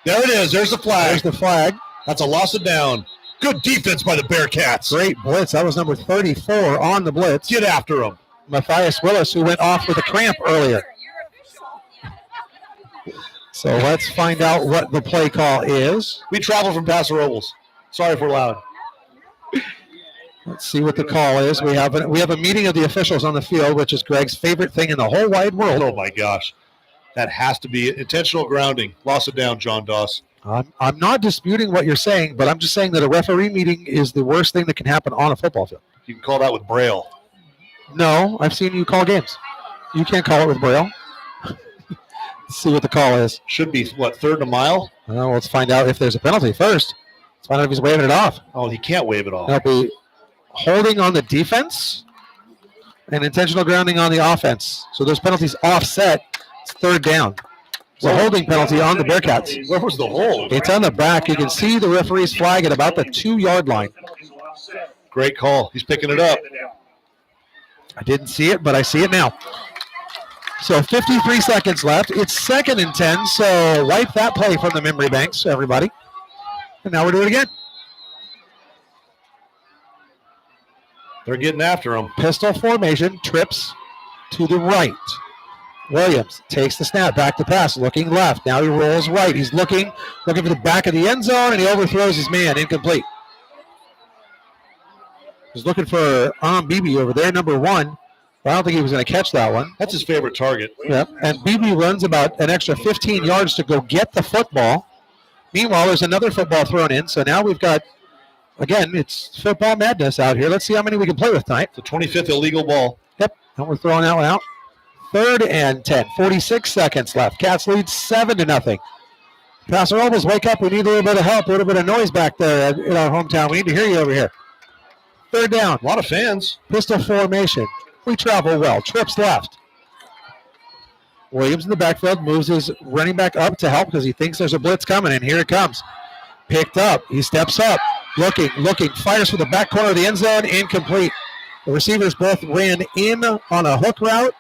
There it is. There's the flag. There's the flag. That's a loss of down. Good defense by the Bearcats. Great blitz. That was number 34 on the blitz. Get after him. Matthias Willis, who went off with a cramp earlier. So let's find out what the play call is. We travel from Paso Robles. Sorry if we're loud. Let's see what the call is. We have a meeting of the officials on the field, which is Greg's favorite thing in the whole wide world. Oh, my gosh. That has to be intentional grounding. Loss of down, John Doss. I'm not disputing what you're saying, but I'm just saying that a referee meeting is the worst thing that can happen on a football field. You can call that with Braille. No, I've seen you call games. You can't call it with Braille. Let's see what the call is. Should be, 3rd and a mile? Well, let's find out if there's a penalty first. Let's find out if he's waving it off. Oh, he can't wave it off. It'll be holding on the defense and intentional grounding on the offense. So those penalties offset. It's 3rd down. It's a holding penalty on the Bearcats. Where was the hold? It's on the back. You can see the referee's flag at about the 2-yard line. Great call. He's picking it up. I didn't see it, but I see it now. So 53 seconds left. It's 2nd and 10, so wipe that play from the memory banks, everybody. And now we're doing it again. They're getting after him. Pistol formation, trips to the right. Williams takes the snap, back to pass, looking left. Now he rolls right. He's looking for the back of the end zone, and he overthrows his man. Incomplete. He's looking for Bibi over there, number 1. But I don't think he was going to catch that one. That's his favorite target. Yep. And Bibi runs about an extra 15 yards to go get the football. Meanwhile, there's another football thrown in. So now we've got, again, it's football madness out here. Let's see how many we can play with tonight. The 25th illegal ball. Yep. And we're throwing that one out. 3rd and 10. 46 seconds left. Cats lead 7-0. Paso Robles, wake up. We need a little bit of help, a little bit of noise back there in our hometown. We need to hear you over here. 3rd down. A lot of fans. Pistol formation. We travel well. Trips left. Williams in the backfield moves his running back up to help because he thinks there's a blitz coming, and here it comes. Picked up. He steps up. Looking. Fires for the back corner of the end zone. Incomplete. The receivers both ran in on a hook route.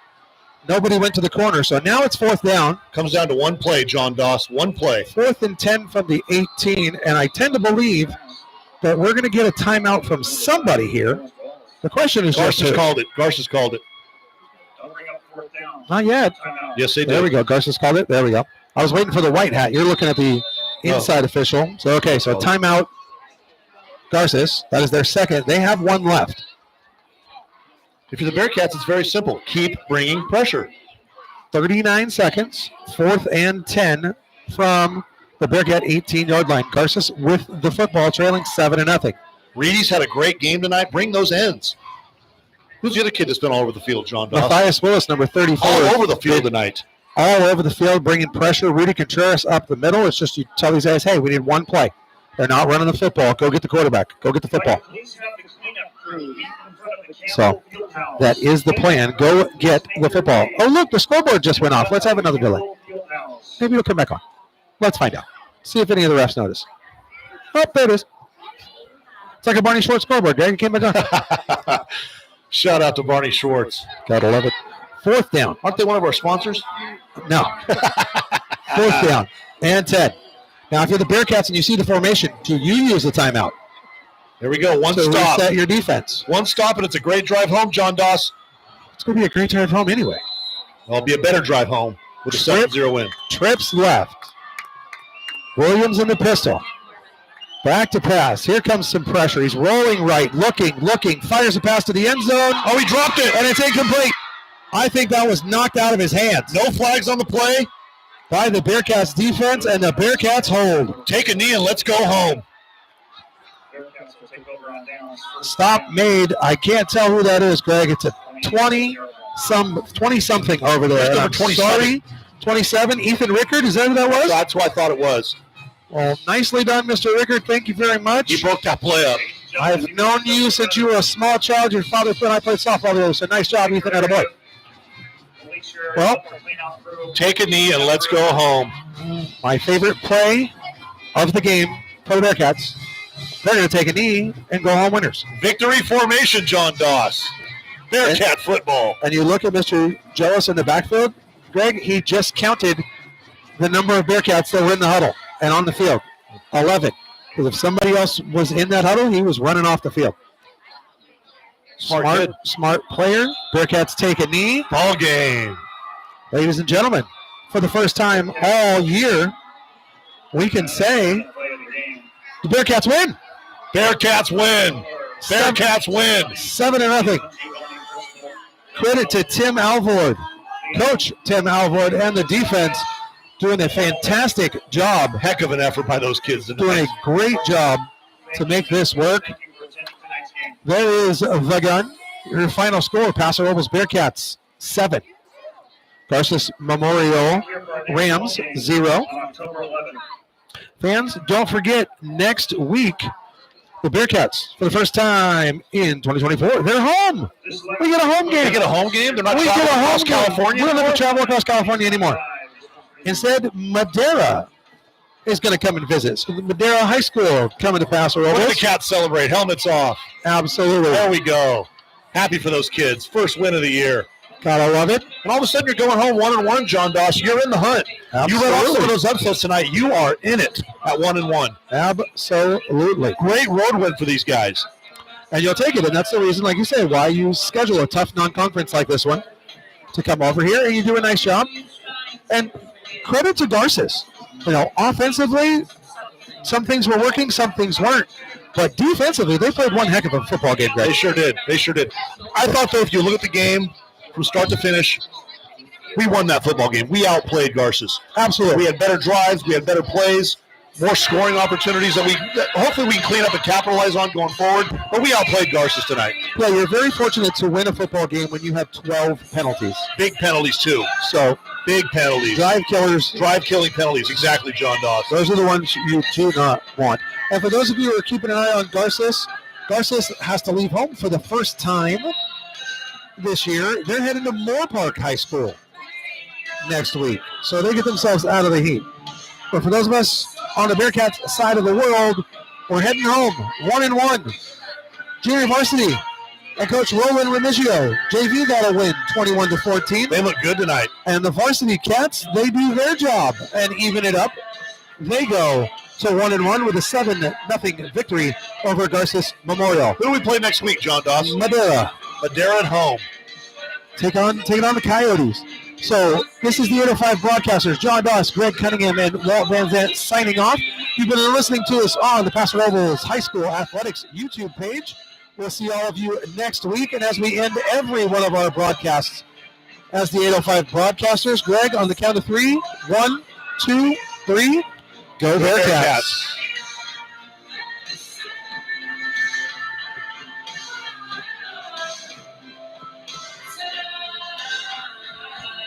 Nobody went to the corner, so now it's 4th down. Comes down to one play, John Doss. One play. 4th and 10 from the 18, and I tend to believe that we're going to get a timeout from somebody here. The question is Garces called it. Garces called it. Not yet. Yes, they did. There we go. Garces called it. There we go. I was waiting for the white hat. You're looking at the inside official. So, okay, so timeout. Garces, that is their 2nd. They have 1 left. If you're the Bearcats, it's very simple. Keep bringing pressure. 39 seconds. 4th and 10 from the Bearcat 18-yard line. Garces with the football, trailing 7-0. Reedy's had a great game tonight. Bring those ends. Who's the other kid that's been all over the field, John Doss? Matthias Willis, number 34. All over the field tonight. All over the field, bringing pressure. Rudy Contreras up the middle. It's just you tell these guys, hey, we need one play. They're not running the football. Go get the quarterback. Go get the football. So that is the plan. Go get the football. Oh, look, the scoreboard just went off. Let's have another delay. Maybe it'll come back on. Let's find out. See if any of the refs notice. Oh, there it is. It's like a Barney Schwartz scoreboard. Greg, it came back on. Shout out to Barney Schwartz. Gotta love it. Fourth down. Aren't they one of our sponsors? No. Fourth down. And 10. Now, if you're the Bearcats and you see the formation, do you use the timeout? There we go. One to stop. reset your defense. One stop, and it's a great drive home, John Doss. It's going to be a great drive home anyway. Well, it'll be a better drive home with a 7-0 win. Trips left. Williams in the pistol. Back to pass. Here comes some pressure. He's rolling right, looking, fires a pass to the end zone. Oh, he dropped it. And it's incomplete. I think that was knocked out of his hands. No flags on the play. By the Bearcats defense, and the Bearcats hold. Take a knee and let's go home. Stop made. I can't tell who that is, Greg. It's a 20-something over there. I'm sorry. 27. Ethan Rickard, is that who that was? That's who I thought it was. Well, nicely done, Mr. Rickard. Thank you very much. He broke that play up. I've known you since you were a small child. Your father and I played softball together, so nice job, Ethan. Attaboy. Well, take a knee and let's go home. My favorite play of the game for the Bearcats. They're going to take a knee and go home winners. Victory formation, John Doss. Bearcat football. And you look at Mr. Jealous in the backfield, Greg, he just counted the number of Bearcats that were in the huddle and on the field. 11. Because if somebody else was in that huddle, he was running off the field. Smart player. Bearcats take a knee. Ball game. Ladies and gentlemen, for the first time all year, we can say the Bearcats win. Bearcats win. Bearcats win. 7-0. Credit to Tim Alvord, Coach Tim Alvord, and the defense doing a fantastic job. Heck of an effort by those kids tonight. Doing a great job to make this work. There is the gun. Your final score, Paso Robles Bearcats 7. Garces Memorial Rams 0. Fans, don't forget, next week, the Bearcats, for the first time in 2024, they're home. We get a home game. They get a home game? They're not we get a traveling home across game. California We don't anymore? have to travel across California anymore. Instead, Madera is going to come and visit. So Madera High School coming to Paso Robles. Let the Cats celebrate. Helmets off. Absolutely. There we go. Happy for those kids. First win of the year. Gotta love it. And all of a sudden, you're going home 1-1, John Doss. You're in the hunt. Absolutely. You read off some of those upsets tonight. You are in it at 1-1. Absolutely. Great road win for these guys. And you'll take it. And that's the reason, like you say, why you schedule a tough non-conference like this one to come over here. And you do a nice job. And credit to Garces. You know, offensively, some things were working, some things weren't. But defensively, they played one heck of a football game, Greg. They sure did. They sure did. I thought, though, if you look at the game from start to finish, we won that football game. We outplayed Garces. Absolutely. We had better drives. We had better plays, more scoring opportunities that hopefully we can clean up and capitalize on going forward. But we outplayed Garces tonight. Yeah, you're very fortunate to win a football game when you have 12 penalties. Big penalties, too. So, big penalties. Drive killers. Drive-killing penalties. Exactly, John Doss. Those are the ones you do not want. And for those of you who are keeping an eye on Garces, Garces has to leave home for the first time this year. They're heading to Moore Park High School next week. So they get themselves out of the heat. But for those of us on the Bearcats side of the world, we're heading home 1-1. Junior varsity and Coach Roland Remigio. JV got a win 21-14. They look good tonight. And the varsity Cats, they do their job and even it up. They go to 1-1 with a 7-0 victory over Garces Memorial. Who do we play next week, John Doss? Madera. Madera at home. Taking on the Coyotes. So this is the 805 broadcasters, John Doss, Greg Cunningham, and Walt Van Zandt signing off. You've been listening to us on the Paso Robles High School Athletics YouTube page. We'll see all of you next week. And as we end every one of our broadcasts as the 805 broadcasters, Greg, on the count of 3, 1, 2, 3, go Bearcats.